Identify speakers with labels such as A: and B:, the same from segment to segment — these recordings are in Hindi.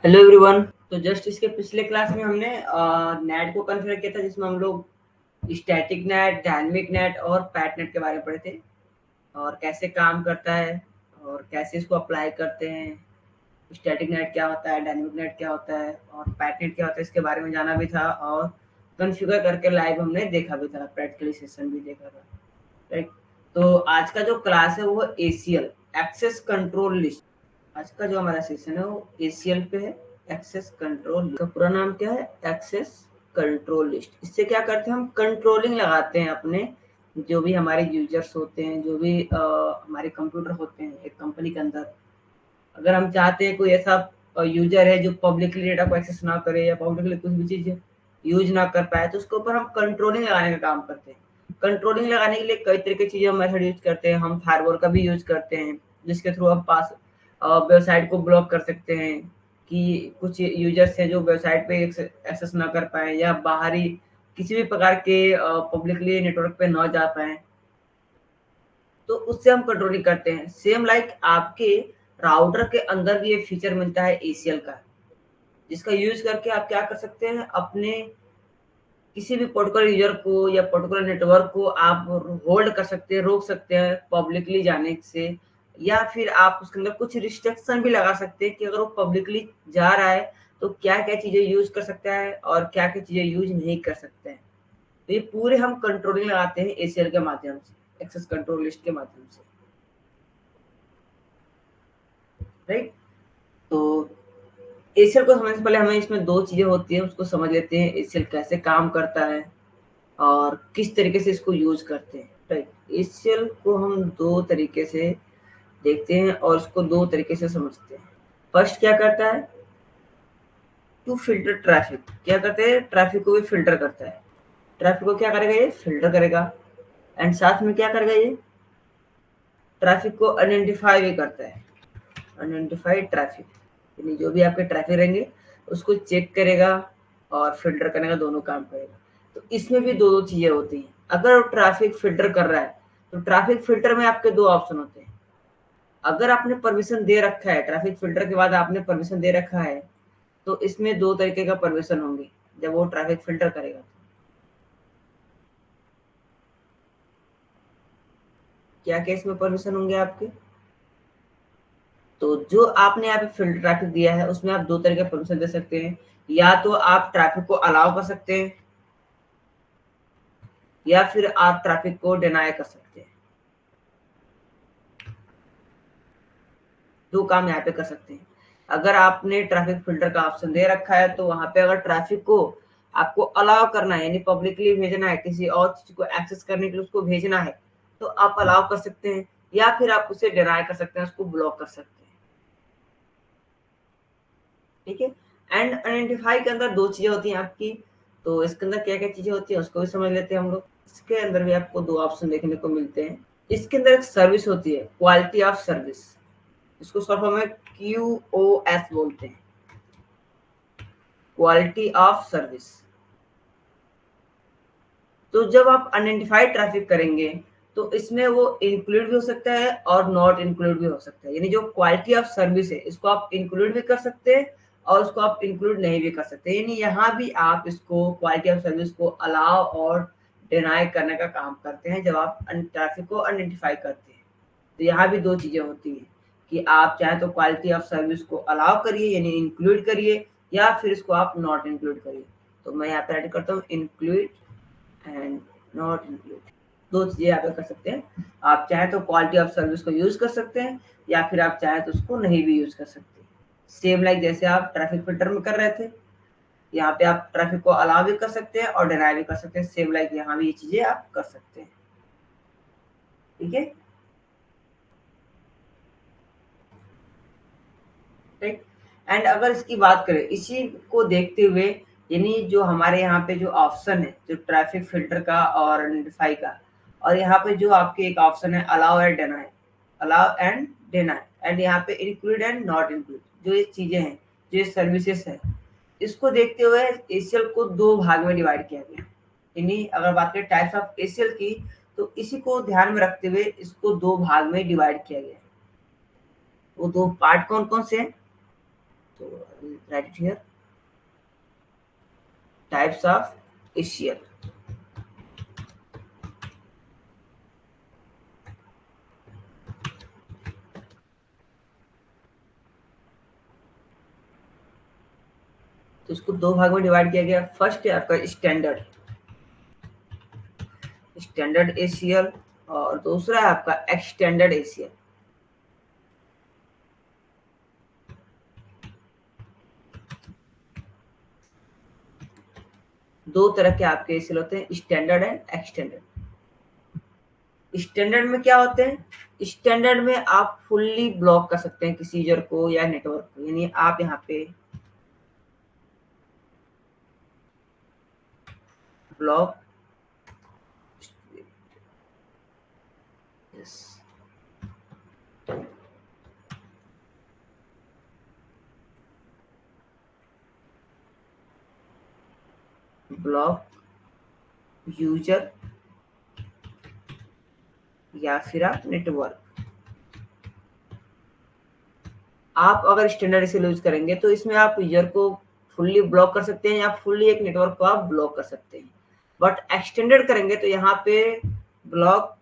A: Hello everyone. तो जस्ट इसके पिछले क्लास में हमने नेट को कॉन्फ़िगर किया था, जिसमें हम लोग स्टैटिक नेट, डायनेमिक नेट और पैट नेट के बारे में पढ़े थे और कैसे काम करता है और कैसे इसको अप्लाई करते हैं। स्टैटिक नेट क्या होता है, डायनेमिक नेट क्या होता है और पैट नेट क्या होता है, इसके बारे में जाना भी था और कॉन्फ़िगर करके लाइव हमने देखा भी था, प्रैक्टिकली सेशन भी देखा था, राइट। तो आज का जो क्लास है वो एसीएल, एक्सेस कंट्रोल लिस्ट। आज का जो हमारा सेशन है वो एसीएल पे है। एक्सेस कंट्रोल का पूरा नाम क्या है? Access control list. इससे क्या करते हैं, हम कंट्रोलिंग लगाते हैं अपने जो भी हमारे यूजर्स होते हैं, जो भी हमारे कंप्यूटर होते हैं एक कंपनी के अंदर। अगर हम चाहते हैं कोई ऐसा यूजर है जो पब्लिकली डेटा को एक्सेस ना करे या पब्लिकली कुछ भी चीज यूज ना कर पाए, तो उसके ऊपर हम कंट्रोलिंग लगाने का काम करते हैं। कंट्रोलिंग लगाने के लिए कई तरह की चीजें मेथड यूज करते हैं। हम फायरवॉल का भी यूज करते हैं, जिसके थ्रू हम पास वेबसाइट को ब्लॉक कर सकते हैं कि कुछ यूजर्स हैं जो वेबसाइट पे एक्सेस ना कर पाए या बाहरी किसी भी प्रकार के पब्लिकली नेटवर्क पे ना जा पाए, तो उससे हम कंट्रोलिंग करते हैं। सेम लाइक आपके राउटर के अंदर भी ये फीचर मिलता है एसीएल का, जिसका यूज करके आप क्या कर सकते हैं, अपने किसी भी पर्टिकुलर यूजर को या पर्टिकुलर नेटवर्क को आप होल्ड कर सकते हैं, रोक सकते हैं पब्लिकली जाने से, या फिर आप उसके अंदर कुछ रिस्ट्रिक्शन भी लगा सकते हैं कि अगर वो पब्लिकली जा रहा है तो क्या क्या चीजें यूज कर सकता है और क्या क्या चीजें यूज नहीं कर सकते हैं। तो ये पूरे हम कंट्रोलिंग लगाते हैं एसीएल के माध्यम से, एक्सेस कंट्रोल लिस्ट के माध्यम से, राइट। तो एसीएल को समझने से पहले हमें इसमें दो चीजें होती है, उसको समझ लेते हैं। एसीएल कैसे काम करता है और किस तरीके से इसको यूज करते हैं, राइट। एसीएल को हम दो तरीके से देखते हैं और इसको दो तरीके से समझते हैं। फर्स्ट क्या करता है, टू फिल्टर ट्रैफिक। क्या करते हैं, ट्रैफिक को भी फिल्टर करता है। ट्रैफिक को क्या करेगा, ये फिल्टर करेगा। एंड साथ में क्या करेगा, ये ट्रैफिक को आइडेंटिफाई भी करता है। आइडेंटिफाइड ट्रैफिक यानी जो भी आपके ट्रैफिक रहेंगे उसको चेक करेगा और फिल्टर करने का दोनों काम करेगा। तो इसमें भी दो दो चीजें होती हैं। अगर ट्रैफिक फिल्टर कर रहा है तो ट्रैफिक फिल्टर में आपके दो ऑप्शन होते हैं। अगर आपने परमिशन दे रखा है, ट्रैफिक फिल्टर के बाद आपने परमिशन दे रखा है, तो इसमें दो तरीके का परमिशन होंगे जब वो ट्रैफिक फिल्टर करेगा। क्या क्या इसमें परमिशन होंगे आपके? तो जो आपने यहाँ पे फिल्टर ट्रैफिक दिया है उसमें आप दो तरह के परमिशन दे सकते हैं। या तो आप ट्रैफिक को अलाउ कर सकते हैं या फिर आप ट्रैफिक को डिनाई कर सकते हैं। दो काम यहाँ पे कर सकते हैं। अगर आपने ट्रैफिक फिल्टर का ऑप्शन दे रखा है तो वहां पे अगर ट्रैफिक को आपको अलाउ करना है, यानी पब्लिकली भेजना है, किसी और चीज को एक्सेस करने के लिए उसको भेजना है, तो आप अलाउ कर सकते हैं या फिर आप उसे डिनाई कर सकते हैं, उसको ब्लॉक कर सकते हैं, ठीक है। एंड आइडेंटिफाई के अंदर दो चीजें होती हैं आपकी। तो इसके अंदर क्या क्या चीजें होती है उसको भी समझ लेते हैं हम लोग। इसके अंदर भी आपको दो ऑप्शन देखने को मिलते हैं। इसके अंदर एक सर्विस होती है, क्वालिटी ऑफ सर्विस। इसको शॉर्ट फॉर्म में क्यूओएस बोलते हैं, क्वालिटी ऑफ सर्विस। तो जब आप अनआइडेंटिफाइड ट्रैफिक करेंगे तो इसमें वो इंक्लूड भी हो सकता है और नॉट इंक्लूड भी हो सकता है। यानी जो क्वालिटी ऑफ सर्विस है इसको आप इंक्लूड भी कर सकते हैं और उसको आप इंक्लूड नहीं भी कर सकते। यानी यहाँ भी आप इसको क्वालिटी ऑफ सर्विस को अलाउ और डिनाई करने का काम करते हैं जब आप ट्रैफिक को आइडेंटिफाई करते हैं। तो यहाँ भी दो चीजें होती हैं कि आप चाहे तो क्वालिटी ऑफ सर्विस को अलाउ करिए यानी इंक्लूड करिए, या फिर इसको आप नॉट इंक्लूड करिए। तो मैं यहाँ पे ऐड करता हूँ इंक्लूड एंड नॉट इंक्लूड। दो चीजें यहाँ पे कर सकते हैं। आप चाहे तो क्वालिटी ऑफ सर्विस को यूज कर सकते हैं या फिर आप चाहे तो उसको नहीं भी यूज कर सकते। सेम लाइक जैसे आप ट्रैफिक फिल्टर में कर रहे थे, यहाँ पे आप ट्रैफिक को अलाउ भी कर सकते हैं और डिनाई भी कर सकते हैं। सेम लाइक यहाँ भी ये चीजें आप कर सकते हैं, ठीक है, राइट। एंड अगर इसकी बात करें इसी को देखते हुए, यानी जो हमारे यहाँ पे जो ऑप्शन है जो ट्रैफिक फिल्टर का और आइडेंटिफाई का, और यहाँ पे जो आपके एक ऑप्शन है allow and deny, allow and deny, and यहाँ पे इंक्लूड एंड नॉट इंक्लूड, जो ये चीजें हैं, जो ये सर्विसेज है, इसको देखते हुए एसीएल को दो भाग में डिवाइड किया गया। यानी अगर बात करें टाइप्स ऑफ एसीएल की, तो इसी को ध्यान में रखते हुए इसको दो भाग में डिवाइड किया गया। वो दो पार्ट कौन कौन से हैं? तो write it here. Types of ACL. तो इसको दो भाग में डिवाइड किया गया। फर्स्ट है आपका स्टैंडर्ड ACL और दूसरा है आपका एक्सटेंडेड ACL। दो तरह के आपके ACL होते हैं, स्टैंडर्ड एंड एक्सटेंडेड। स्टैंडर्ड में क्या होते हैं? स्टैंडर्ड में आप फुल्ली ब्लॉक कर सकते हैं किसी यूजर को या नेटवर्क को, यानी आप यहाँ पे ब्लॉक ब्लॉक यूजर या फिर आप नेटवर्क। आप अगर स्टैंडर्ड ACL यूज करेंगे तो इसमें आप यूजर को फुल्ली ब्लॉक कर सकते हैं या फुल्ली एक नेटवर्क को आप ब्लॉक कर सकते हैं। बट एक्सटेंडेड करेंगे तो यहाँ पे ब्लॉक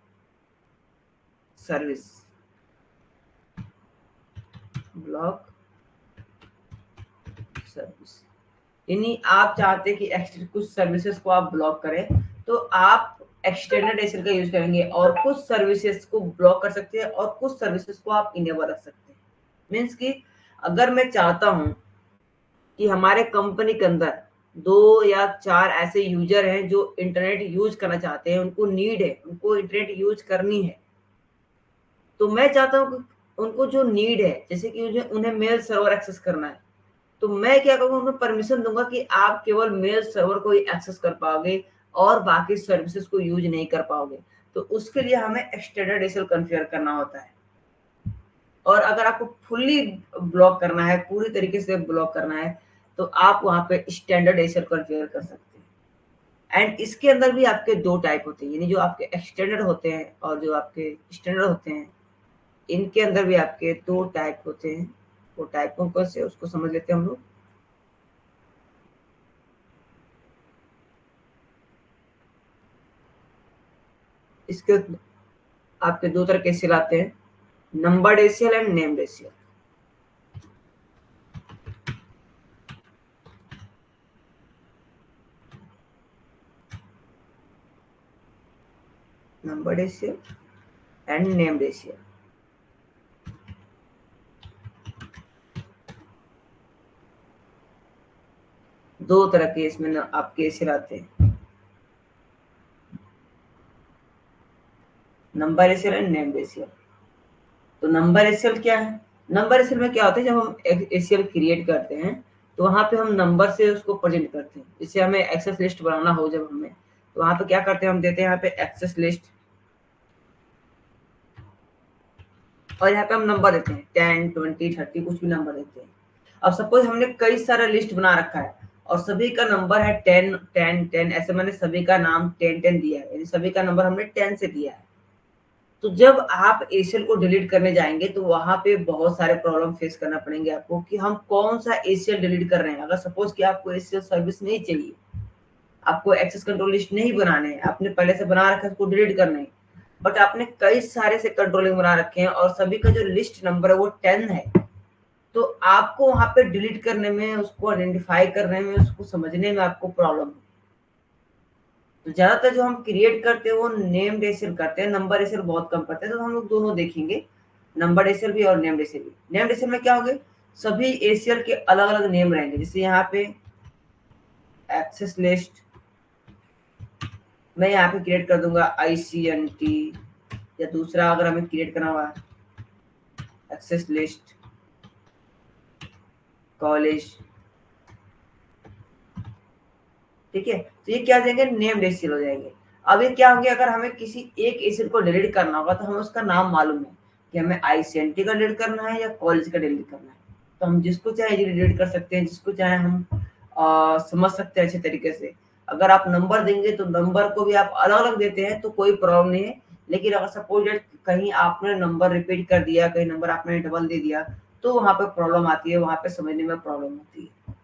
A: सर्विस, यानी आप चाहते हैं कि कुछ सर्विसेज को आप ब्लॉक करें तो आप एक्सटेंडेड ACL का यूज करेंगे और कुछ सर्विसेज को ब्लॉक कर सकते हैं और कुछ सर्विसेज को आप इनेबल रख सकते हैं। मीन्स कि अगर मैं चाहता हूं कि हमारे कंपनी के अंदर 2 या 4 ऐसे यूजर हैं जो इंटरनेट यूज करना चाहते हैं, उनको नीड है, उनको इंटरनेट यूज करनी है, तो मैं चाहता हूँ कि उनको जो नीड है, जैसे कि उन्हें मेल सर्वर एक्सेस करना है, तो मैं क्या करूँगा, उन्हें परमिशन दूंगा कि आप केवल मेल सर्वर को ही एक्सेस कर पाओगे और बाकी सर्विसेज को यूज नहीं कर पाओगे। तो उसके लिए हमें एक्सटेंडेड ACL कॉन्फ़िगर करना होता है। और अगर आपको फुल्ली ब्लॉक करना है, पूरी तरीके से ब्लॉक करना है, तो आप वहां पे स्टैंडर्ड ACL कॉन्फ़िगर कर सकते हैं। एंड इसके अंदर भी आपके 2 टाइप होते हैं, यानी जो आपके एक्सटेंडेड होते हैं और जो आपके स्टैंडर्ड होते हैं, इनके अंदर भी आपके 2 टाइप होते हैं। वो टाइप कौन से उसको समझ लेते हैं हम लोग। इसके आपके 2 तरह के ACL आते हैं, numbered ACL and named ACL। Numbered ACL and named ACL। दो तरह के इसमें आपके ACL आते हैं, number ACL and named ACL। तो नंबर ACL क्या है? नंबर ACL में क्या होता है, जब हम ACL क्रिएट करते हैं तो वहां पे हम नंबर से उसको प्रेजेंट करते हैं। जैसे हमें एक्सेस लिस्ट बनाना हो जब हमें, तो वहां पे क्या करते हैं, हम देते हैं यहाँ पे एक्सेस लिस्ट और यहाँ पे हम नंबर देते हैं 10, 20, 30, कुछ भी नंबर देते हैं। अब सपोज हमने कई सारा लिस्ट बना रखा है और सभी का नंबर है 10, 10, 10, ऐसे मैंने सभी का नाम 10, 10 दिया है, यानी सभी का नंबर हमने 10 से दिया है। तो जब आप ACL को डिलीट करने जाएंगे तो वहां पे बहुत सारे प्रॉब्लम फेस करना पड़ेंगे आपको कि हम कौन सा ACL डिलीट कर रहे हैं। अगर सपोज कि आपको ACL सर्विस नहीं चाहिए, आपको एक्सेस कंट्रोल लिस्ट नहीं बनाने हैं, आपने पहले से बना रखा है, उसको डिलीट करना है, बट आपने कई सारे से कंट्रोलिंग बना रखे हैं और सभी का जो लिस्ट नंबर है वो 10 है, तो आपको वहां पे डिलीट करने में, उसको आइडेंटिफाई करने में, उसको समझने में आपको प्रॉब्लम। तो ज्यादातर जो हम क्रिएट करते हैं वो नेम्ड ACL करते हैं, नंबर ACL बहुत कम करते हैं। तो हम लोग दोनों देखेंगे, नंबर ACL भी और नेम्ड ACL भी। नेम्ड ACL में क्या होगा, सभी ACL के अलग अलग नेम रहेंगे। जैसे यहाँ पे एक्सेस लिस्ट मैं यहाँ पे क्रिएट कर दूंगा ICNT, या दूसरा अगर हमें क्रिएट करना हुआ एक्सेस लिस्ट कॉलेज, ठीक है, तो ये क्या देंगे, नेम्ड ACL हो जाएंगे। अब ये क्या होंगे, अगर हमें किसी एक ACL को डिलीट करना होगा तो हमें उसका नाम मालूम है कि हमें ICNT का डिलीट करना है या कॉलेज का डिलीट करना है, तो हम जिसको चाहे डिलीट कर सकते हैं, जिसको चाहे हम समझ सकते हैं अच्छे तरीके से। अगर आप नंबर देंगे तो नंबर को भी आप अलग अलग देते हैं तो कोई प्रॉब्लम नहीं है, लेकिन अगर सपोज कहीं आपने नंबर रिपीट कर दिया, कहीं नंबर आपने डबल दे दिया, तो वहाँ पे प्रॉब्लम आती है, वहाँ पे समझने में प्रॉब्लम होती है।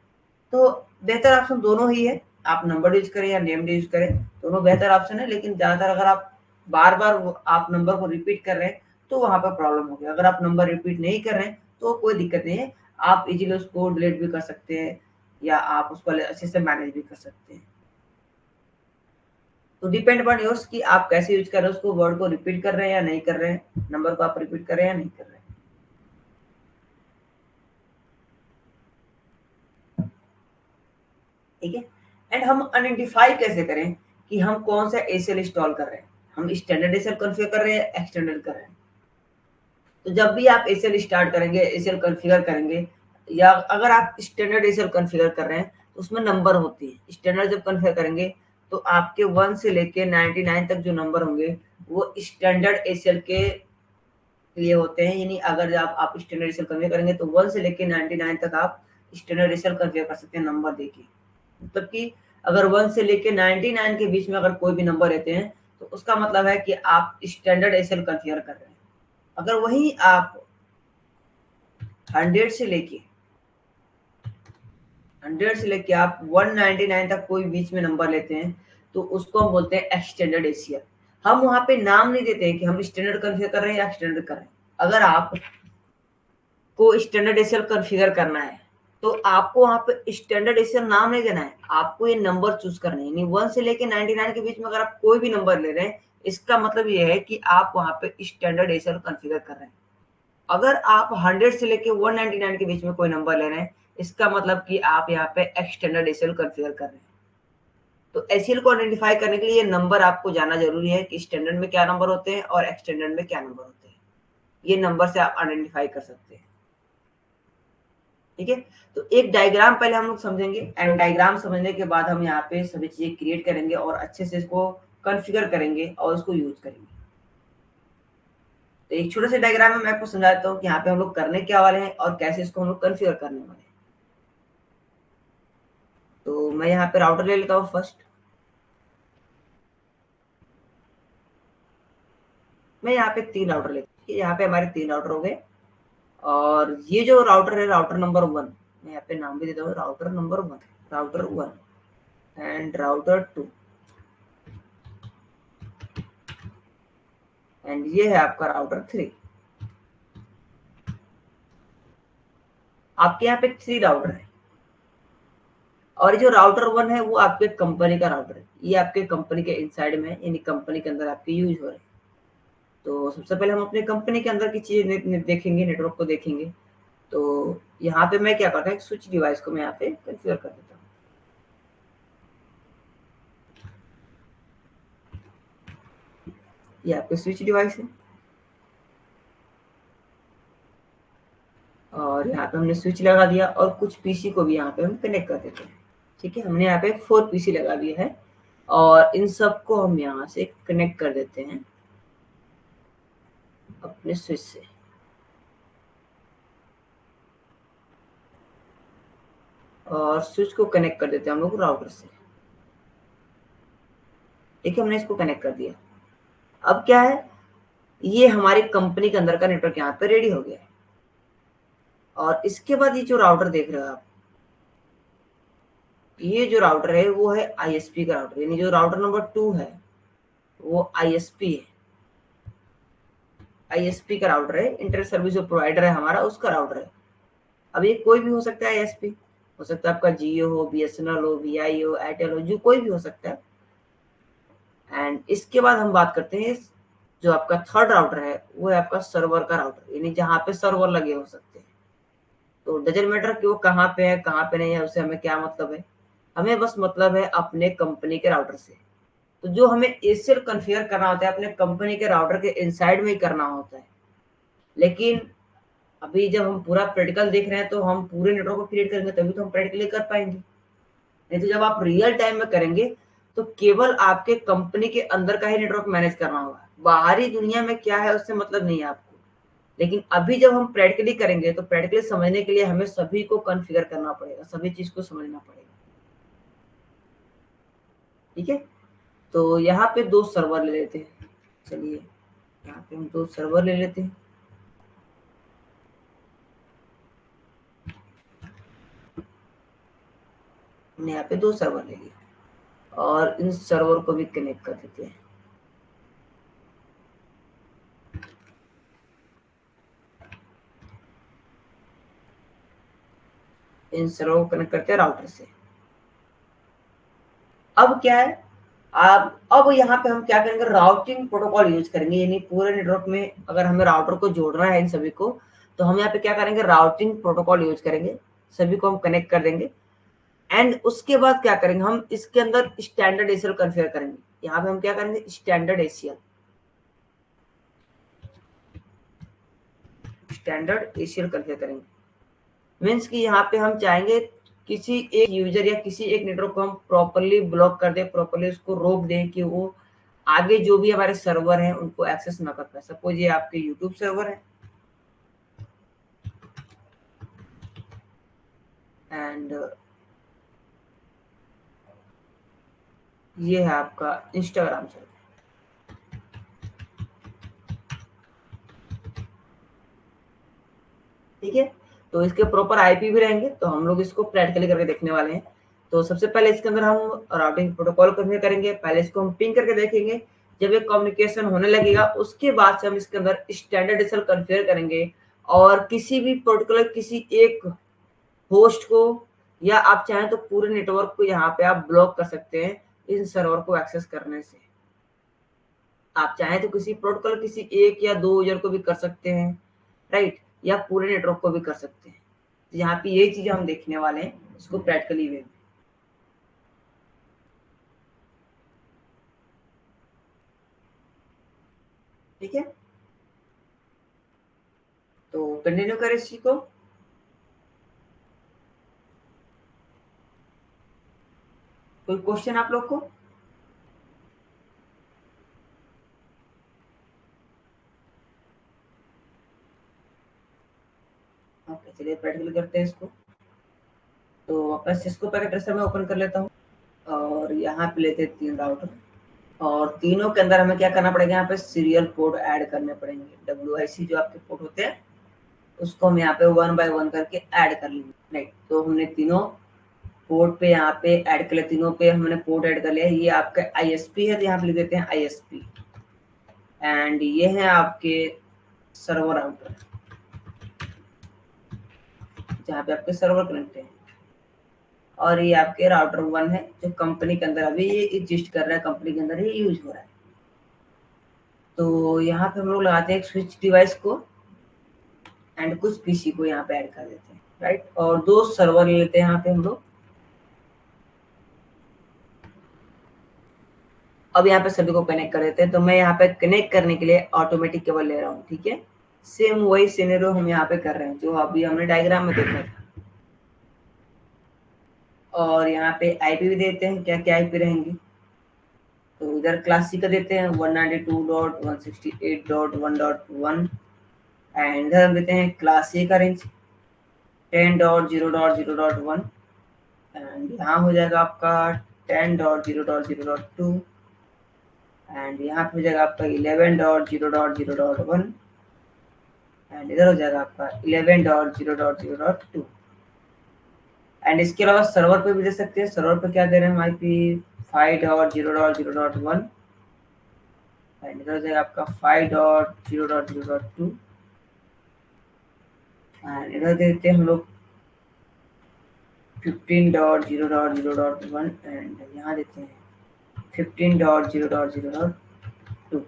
A: तो बेहतर ऑप्शन दोनों ही है, आप नंबर यूज करें या नेम यूज करें, दोनों बेहतर ऑप्शन है। लेकिन ज्यादातर अगर आप बार बार आप नंबर को रिपीट कर रहे हैं तो वहां पर प्रॉब्लम होगी। अगर आप नंबर रिपीट नहीं कर रहे हैं तो कोई दिक्कत नहीं है, आप इजीली उसको डिलीट भी कर सकते हैं या आप उसको अच्छे से मैनेज भी कर सकते हैं। तो डिपेंड अपॉन योर्स कि आप कैसे यूज कर रहे हैं उसको, वर्ड को रिपीट कर रहे हैं या नहीं कर रहे हैं, नंबर को आप रिपीट कर रहे हैं या नहीं कर रहे हैं। ठीक है। एंड हम आइडेंटिफाई कैसे करें कि हम कौन सा एसीएल इंस्टॉल कर रहे हैं, हम स्टैंडर्ड एसीएल कॉन्फ़िगर कर रहे हैं, एक्सटेंडेड कर रहे हैं। तो जब भी आप एसीएल स्टार्ट करेंगे, एसीएल कॉन्फ़िगर करेंगे, या अगर आप स्टैंडर्ड एसीएल कॉन्फ़िगर कर रहे हैं तो उसमें नंबर होती है। स्टैंडर्ड जब कॉन्फ़िगर करेंगे तो आपके 1 से लेके 99 तक जो नंबर होंगे वो स्टैंडर्ड एसीएल के लिए होते हैं। यानी अगर जब आप स्टैंडर्ड एसीएल कॉन्फ़िगर करेंगे तो 1 से लेके 99 तक आप स्टैंडर्ड एसीएल कॉन्फ़िगर कर सकते हैं नंबर देके। मतलब कि अगर 1 से लेके 99 के बीच में अगर कोई भी नंबर लेते हैं तो उसका मतलब है कि आप स्टैंडर्ड एसीएल कॉन्फ़िगर कर रहे हैं। अगर वही आप 100 से लेके 100 से लेके आप 199 तक कोई बीच में नंबर लेते हैं तो उसको हम बोलते हैं एक्सटेंडेड एसीएल। हम वहां पे नाम नहीं देते हैं कि हम स्टैंडर्ड कॉन्फ़िगर कर रहे हैं या एक्सटेंडेड कर रहे हैं। अगर आप को स्टैंडर्ड एसीएल कॉन्फ़िगर करना है तो आपको वहां पे स्टैंडर्ड एसीएल नाम नहीं देना है, आपको ये नंबर चूज करना है। यानी 1 से लेके 99 के बीच में अगर आप कोई भी नंबर ले रहे हैं इसका मतलब ये है कि आप वहां पे स्टैंडर्ड एसीएल कॉन्फ़िगर कर रहे हैं। अगर आप 100 से लेके 199 के बीच में कोई नंबर ले रहे हैं इसका मतलब कि आप यहाँ पे एक्सटेंडेड एसीएल कॉन्फ़िगर कर रहे हैं। तो एसीएल को आइडेंटिफाई करने के लिए ये नंबर आपको जानना जरूरी है कि स्टैंडर्ड में क्या नंबर होते हैं और एक्सटेंडेड में क्या नंबर होते हैं। ये नंबर से आप आइडेंटिफाई कर सकते हैं। ठीक है। तो एक डायग्राम पहले हम लोग समझेंगे एंड डायग्राम समझने के बाद हम यहाँ पे सभी चीजें क्रिएट करेंगे और अच्छे से इसको कॉन्फ़िगर करेंगे और उसको यूज करेंगे। तो एक छोटे से डायग्राम में मैं आपको समझाता हूँ कि यहाँ पे हम लोग करने क्या वाले हैं और कैसे इसको हम लोग कॉन्फ़िगर करने वाले हैं। तो मैं यहाँ पे राउटर ले लेता हूँ फर्स्ट। मैं यहाँ पे 3 राउटर लेता हूँ। यहाँ पे हमारे 3 राउटर हो गए और ये जो राउटर है राउटर नंबर 1, मैं यहाँ पे नाम भी देता हूँ router number 1, router 1 and router 2 and ये है आपका राउटर 3। आपके यहाँ पे 3 राउटर है और जो राउटर 1 है वो आपके कंपनी का राउटर है। ये आपके कंपनी के इनसाइड में यानी कंपनी के अंदर आपके यूज हो रहे हैं। तो सबसे पहले हम अपने कंपनी के अंदर की चीजें देखेंगे, नेटवर्क को देखेंगे। तो यहाँ पे मैं क्या करता हूँ, एक स्विच डिवाइस को मैं यहाँ पे कॉन्फ़िगर कर देता हूँ। ये आपके स्विच डिवाइस है और यहाँ पे हमने स्विच लगा दिया और कुछ पीसी को भी यहाँ पे हम कनेक्ट कर देते हैं। ठीक है, हमने यहाँ पे 4 पीसी लगा दिया है और इन सबको हम यहाँ से कनेक्ट कर देते हैं अपने स्विच से। और स्विच को कनेक्ट कर देते हैं हम लोग राउटर से। ठीक है, हमने इसको कनेक्ट कर दिया। अब क्या है, ये हमारी कंपनी के अंदर का नेटवर्क यहाँ पे रेडी हो गया है। और इसके बाद ये जो राउटर देख रहे हो आप, ये जो राउटर है वो है आईएसपी का राउटर, यानी जो राउटर नंबर 2 है वो आईएसपी है। आईएसपी का राउटर है, इंटरनेट सर्विस जो प्रोवाइडर है हमारा उसका राउटर है। अब ये कोई भी हो सकता है, आईएसपी हो सकता है आपका जियो हो, बीएसएनएल हो, वीआई हो, एयरटेल हो, जो कोई भी हो सकता है। एंड इसके बाद हम बात करते हैं जो आपका थर्ड राउटर है वो है आपका सर्वर का राउटर, यानी जहाँ पे सर्वर लगे हो सकते हैं। तो डजंट मैटर कि वो कहाँ पे है कहाँ पे नहीं है, उससे हमें क्या मतलब है, हमें बस मतलब है अपने कंपनी के राउटर से। तो जो हमें एसीएल कॉन्फ़िगर करना होता है अपने कंपनी के राउटर के इनसाइड में ही करना होता है। लेकिन अभी जब हम पूरा प्रैक्टिकल देख रहे हैं तो हम पूरे नेटवर्क को क्रिएट करेंगे तभी तो हम प्रैक्टिकली कर पाएंगे। नहीं तो जब आप रियल टाइम में करेंगे तो केवल आपके कंपनी के अंदर का ही नेटवर्क मैनेज करना होगा, बाहरी दुनिया में क्या है उससे मतलब नहीं है आपको। लेकिन अभी जब हम प्रैक्टिकली करेंगे तो प्रैक्टिकली समझने के लिए हमें सभी को कॉन्फ़िगर करना पड़ेगा, सभी चीज को समझना पड़ेगा। ठीक है, तो यहाँ पे 2 सर्वर ले लेते हैं। चलिए यहाँ पे हम 2 सर्वर ले लेते हैं। यहाँ पे 2 सर्वर ले लिए और इन सर्वर को भी कनेक्ट कर देते हैं। इन सर्वर को कनेक्ट करते हैं राउटर से। अब क्या है, आप अब यहाँ पे हम क्या करेंगे, राउटिंग प्रोटोकॉल यूज करेंगे। यानी पूरे नेटवर्क में अगर हमें राउटर को जोड़ना है इन सभी को, तो हम यहाँ पे क्या करेंगे, राउटिंग प्रोटोकॉल यूज करेंगे, सभी को हम कनेक्ट कर देंगे। एंड उसके बाद क्या करेंगे, हम इसके अंदर स्टैंडर्ड एसीएल कॉन्फ़िगर करेंगे। यहाँ पे हम क्या करेंगे, स्टैंडर्ड एसीएल कॉन्फ़िगर करेंगे। मीन्स कि यहाँ पे हम चाहेंगे किसी एक यूजर या किसी एक नेटवर्क को हम प्रॉपरली ब्लॉक कर दें, प्रॉपरली उसको रोक दें कि वो आगे जो भी हमारे सर्वर हैं उनको एक्सेस ना कर पाए। सपोज ये आपके यूट्यूब सर्वर है एंड ये है आपका इंस्टाग्राम सर्वर। ठीक है, तो इसके प्रॉपर आईपी भी रहेंगे, तो हम लोग इसको प्रैक्टिकली करके देखने वाले हैं। तो सबसे पहले इसके अंदर हम राउटिंग प्रोटोकॉल कॉन्फ़िगर करेंगे। पहले इसको हम पिंग करके देखेंगे, जब ये कम्युनिकेशन होने लगेगा उसके बाद से हम इसके अंदर स्टैंडर्ड एसीएल कॉन्फ़िगर करेंगे और किसी भी पर्टिकुलर किसी एक होस्ट को या आप चाहें तो पूरे नेटवर्क को यहाँ पे आप ब्लॉक कर सकते हैं इन सर्वर को एक्सेस करने से। आप चाहें तो किसी प्रोटोकॉल किसी एक या 2 यूजर को भी कर सकते हैं, राइट, या पूरे नेटवर्क को भी कर सकते हैं। तो यहाँ पे ये चीजें हम देखने वाले हैं इसको प्रैक्टिकली वे में। ठीक है, तो कंटिन्यू करें इसी को। कोई क्वेश्चन आप लोग को? ओके, चलिए प्रैक्टिकल करते हैं इसको। तो अपना सिस्को पैकेट ट्रेसर मैं ओपन कर लेता हूँ और यहाँ पे लेते हैं 3 राउटर और तीनों के अंदर हमें क्या करना पड़ेगा, यहाँ पे सीरियल पोर्ट ऐड करने पड़ेंगे। WIC जो आपके पोर्ट होते हैं उसको हम यहाँ पे 1 बाय 1 करके ऐड कर लेंगे। राइट, तो हमने तीनों पोर्ट पे यहाँ पे ऐड कर लिया, तीनों पे हमने पोर्ट ऐड कर लिया। ये आपका ISP है, तो यहाँ पे लिख देते हैं ISP एंड ये है आपके सर्वर राउटर जहाँ पे आपके सर्वर कनेक्ट है और ये आपके राउटर 1 है जो कंपनी के अंदर अभी ये एग्जिस्ट कर रहा है, कंपनी के अंदर ये यूज हो रहा है। तो यहाँ पे हम लोग लगाते हैं एक स्विच डिवाइस को एंड कुछ पीसी को यहाँ पे ऐड कर देते हैं, राइट, और 2 सर्वर ले लेते हैं यहाँ पे हम लोग। अब यहाँ पे सभी को कनेक्ट कर देते हैं। तो मैं यहाँ पे कनेक्ट करने के लिए ऑटोमेटिक केबल ले रहा हूँ। ठीक है, सेम वही सिनेरियो हम यहाँ पे कर रहे हैं जो अभी हमने डायग्राम में देखा था। और यहाँ पे आईपी भी देते हैं, क्या क्या आईपी रहेंगे। तो इधर क्लासिक का देते हैं 192.168.1.1 एंड इधर हम देते हैं क्लासिक का रेंज 10.0.0.1 एंड यहाँ हो जाएगा आपका 10.0.0.2 एंड यहाँ पे हो जाएगा आपका 11.0.0.1 एंड इधर हो जाएगा आपका 11.0.0.2 एंड इसके अलावा सर्वर पे भी दे सकते हैं। सर्वर पे क्या दे रहे हैं हम, आईपी 5.0.0.1 एंड इधर हो जाएगा आपका 5.0.0.2 एंड इधर देते हैं हम लोग 15.0.0.1 एंड यहाँ देते हैं 15.0.0.2।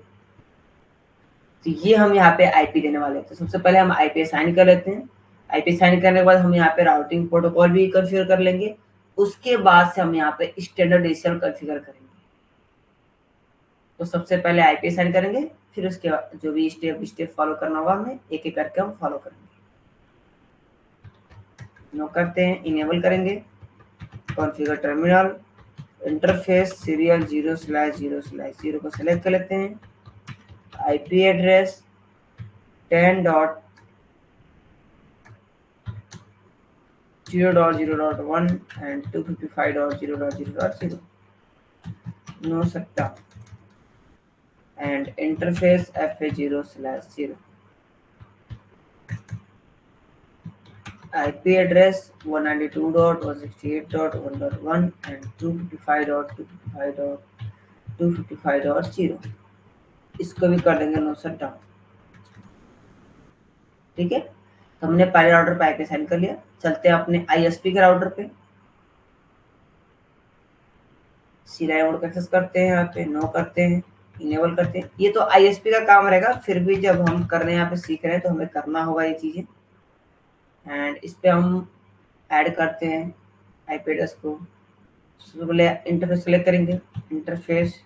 A: तो ये हम यहाँ पे आईपी देने वाले हैं। तो सबसे पहले हम आईपी असाइन कर लेते हैं। आईपी असाइन करने के बाद हम यहाँ पे राउटिंग प्रोटोकॉल भी कॉन्फ़िगर कर लेंगे। उसके बाद से हम यहाँ पे स्टैंडर्ड एसीएल कॉन्फ़िगर करेंगे। तो सबसे पहले आईपी असाइन करेंगे, फिर उसके बाद जो भी स्टेप फॉलो करना होगा हमें एक एक करके हम फॉलो करेंगे। नो करते हैं, इनेबल करेंगे कॉन्फ़िगर टर्मिनल इंटरफेस सीरियल 0/0/0 को सेलेक्ट कर लेते हैं। आईपी एड्रेस 10.0.0.1 and 255.0.0.0 no सकता and interface FA0/0 IP address 192.168.1.1 and 255.255.255.0, इसको भी कर देंगे नो शट डाउन। ठीक है, तो हमने पहले राउटर पे आईपी असाइन कर लिया। चलते हैं अपने ISP के राउटर पे, सीरियल मोड का एक्सेस करते हैं, यहाँ पे नो करते हैं, इनेबल करते हैं। ये तो ISP का काम रहेगा, फिर भी जब हम कर रहे हैं यहाँ पे सीख रहे हैं तो हमें करना होगा ये चीजें। एंड इस पे हम ऐड करते हैं आईपी एड्रेस को। सबसे पहले इंटरफेस सेलेक्ट करेंगे, interface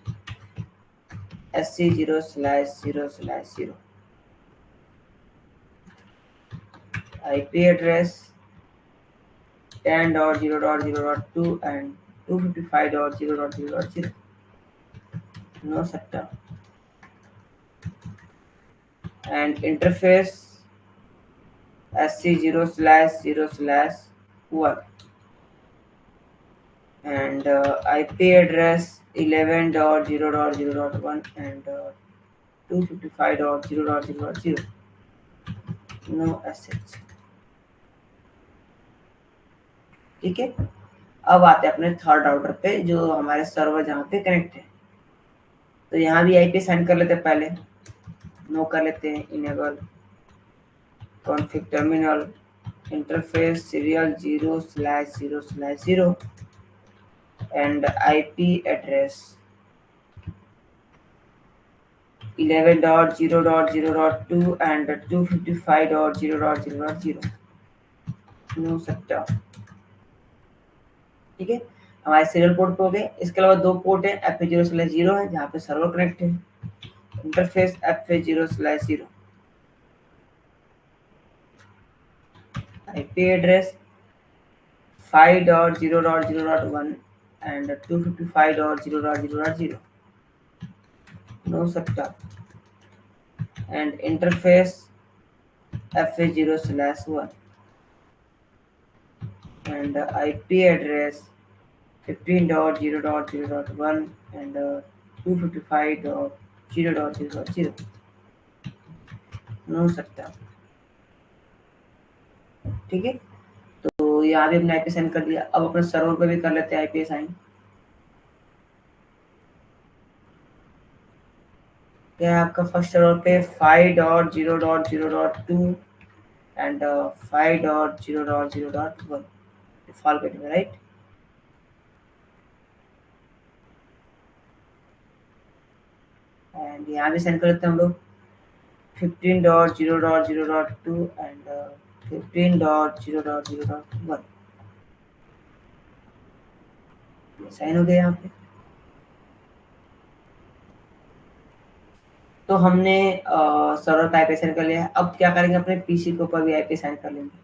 A: SC0/0/0 IP address 10.0.0.2 and 255.0.0.0, no sector, and interface SC0/0/1 and IP address 11.0.0.1 and 255.0.0.0, no assets। ठीक है, अब आते हैं अपने थर्ड राउटर पे जो हमारे सर्वर जहाँ पे कनेक्ट है। तो यहाँ भी आईपी सेंड कर लेते हैं, पहले नो कर लेते हैं, enable config terminal interface serial 0/0/0 and IP address 11.0.0.2 and 255.0.0.0, no sector. ठीक है, हमारे सीरियल पोर्ट पे हो गए। इसके अलावा दो पोर्ट है, FA0/0 है जहाँ पे सर्वर कनेक्ट है, interface FA0/0, IP address 5.0.0.1 and 255.0.0.0, no sector, and interface FA0/1 and IP address 15.0.0.1 and 255.0.0.0, no sector। ठीक है, तो यहाँ भी हमने आईपी साइन कर दिया। अब अपने सर्वर पे भी कर लेते हैं आईपी साइन। क्या है आपका फर्स्ट सर्वर पे 5.0.0.2 and 5.0.0.1 default gateway, right. And यहाँ भी सेंड कर लेते हैं हम लोग 15.0.0.2 एंड 15.0.0.1, साइन हो गया यहाँ पे। तो हमने सर्वर पे आईपी साइन कर लिया है। अब क्या करेंगे, अपने पीसी के ऊपर भी आईपी साइन कर लेंगे।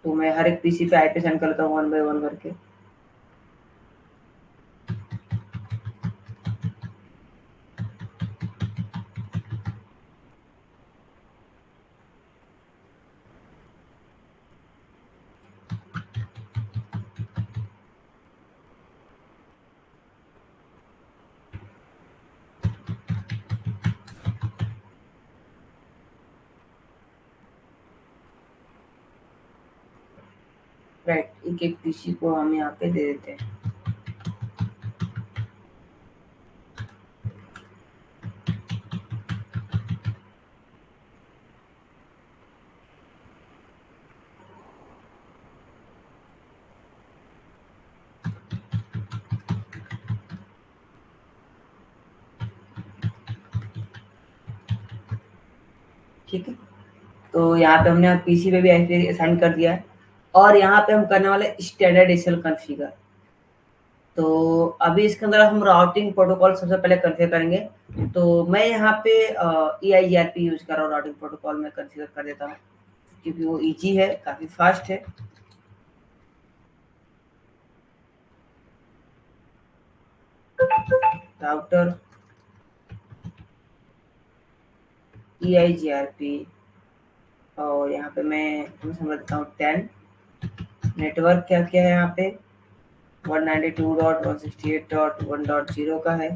A: तो मैं हर एक पीसी पे आईपी साइन करता हूँ 1 बाय 1 करके। राइट, एक एक पीसी को हम यहाँ पे दे देते हैं। ठीक है, तो यहाँ पे हमने पीसी पे भी आईपी असाइन कर दिया है। और यहाँ पे हम करने वाले स्टैंडर्ड एसएल कॉन्फ़िगर। तो अभी इसके अंदर हम राउटिंग प्रोटोकॉल सबसे पहले कॉन्फ़िगर करेंगे। तो मैं यहाँ पे EIGRP यूज कर रहा हूँ, राउटिंग प्रोटोकॉल में कॉन्फ़िगर कर देता हूँ क्योंकि वो इजी है, काफी फास्ट है। राउटर EIGRP और यहाँ पे मैं समझता हूँ 10। नेटवर्क क्या क्या है यहाँ पे 192.168.1.0 का है।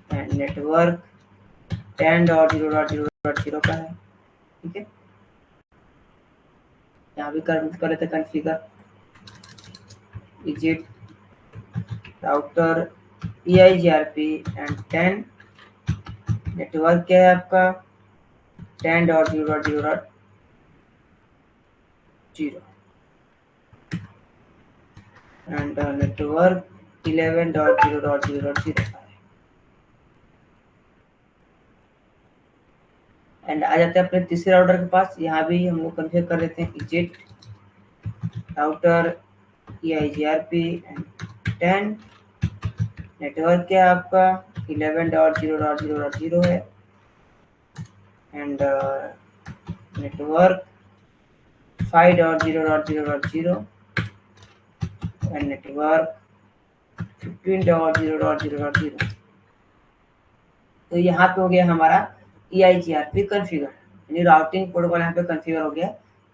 A: एंड नेटवर्क 10.0.0.0 का है। ठीक है, यहाँ भी कर लेते configure is it router EIGRP and 10 network क्या है आपका 10.0.0.0 एंड नेटवर्क 11.0.0.0 एंड आ जाते हैं अपने तीसरे राउटर के पास। यहाँ भी हम लोग कन्फिगर कर लेते हैं is it router EIGRP and 10 network क्या है आपका 11.0.0.0 है एंड नेटवर्क 5.0.0.0 एंड नेटवर्क 15.0.0.0। तो यहाँ पे हो गया हमारा EIGRP कॉन्फ़िगर, यानी राउटिंग प्रोटोकॉल यहाँ पे कॉन्फ़िगर हो गया।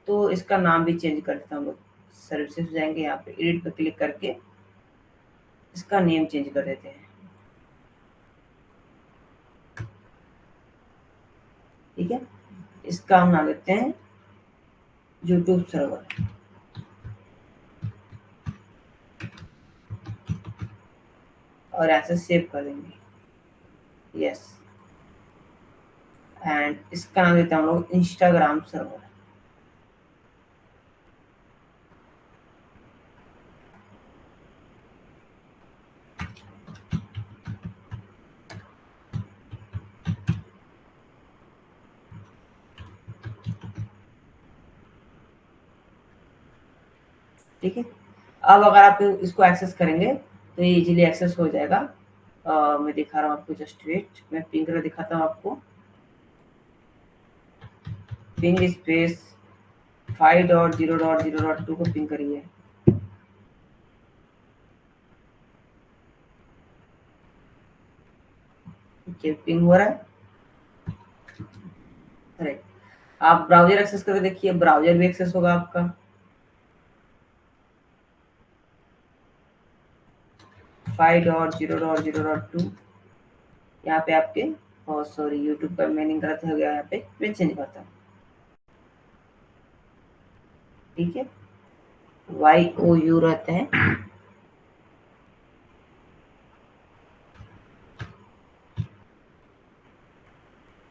A: तो इसका नाम भी चेंज कर देते हैं हम लोग। सर्विसेज जाएंगे, यहाँ पे एडिट पे क्लिक करके इसका नेम चेंज कर देते हैं। ठीक है, इसका हम नाम देते हैं यूट्यूब सर्वर और ऐसे सेव कर देंगे। यस, एंड इसका नाम देते हैं हम लोग इंस्टाग्राम सर्वर। ठीक है, अब अगर आप इसको एक्सेस करेंगे तो ये इजीली एक्सेस हो जाएगा। मैं दिखा रहा हूँ आपको, जस्ट वेट, मैं पिंग करके दिखाता हूँ आपको। पिंग स्पेस 5.0.0.2 को पिंग करिए। पिंग हो रहा है। अरे, आप ब्राउजर एक्सेस करके देखिए, ब्राउजर भी एक्सेस होगा आपका। Five dot zero dot zero dot to यहाँ पे आपके, सॉरी यूट्यूब का मीनिंग गलत हो गया, यहाँ पे मैं चेंज करता हूँ। ठीक है, YOU रहते हैं।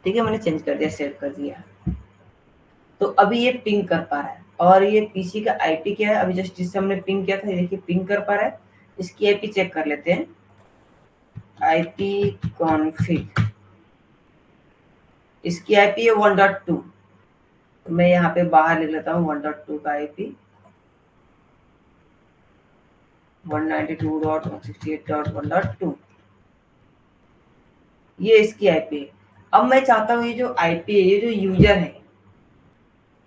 A: ठीक है, मैंने चेंज कर दिया, सेव कर दिया। तो अभी ये पिंग कर पा रहा है और ये पीसी का आईपी क्या है, अभी जस्ट जिससे हमने पिंग किया था, ये देखिए पिंग कर पा रहा है। इसकी आईपी चेक कर लेते हैं, आईपी कॉन्फिग, इसकी आईपी है 1.2। तो मैं यहाँ पे बाहर लिख लेता हूँ 1.2 का आईपी 192.168.1.2, ये इसकी आईपी है। अब मैं चाहता हूँ ये जो आईपी है, ये जो यूजर है,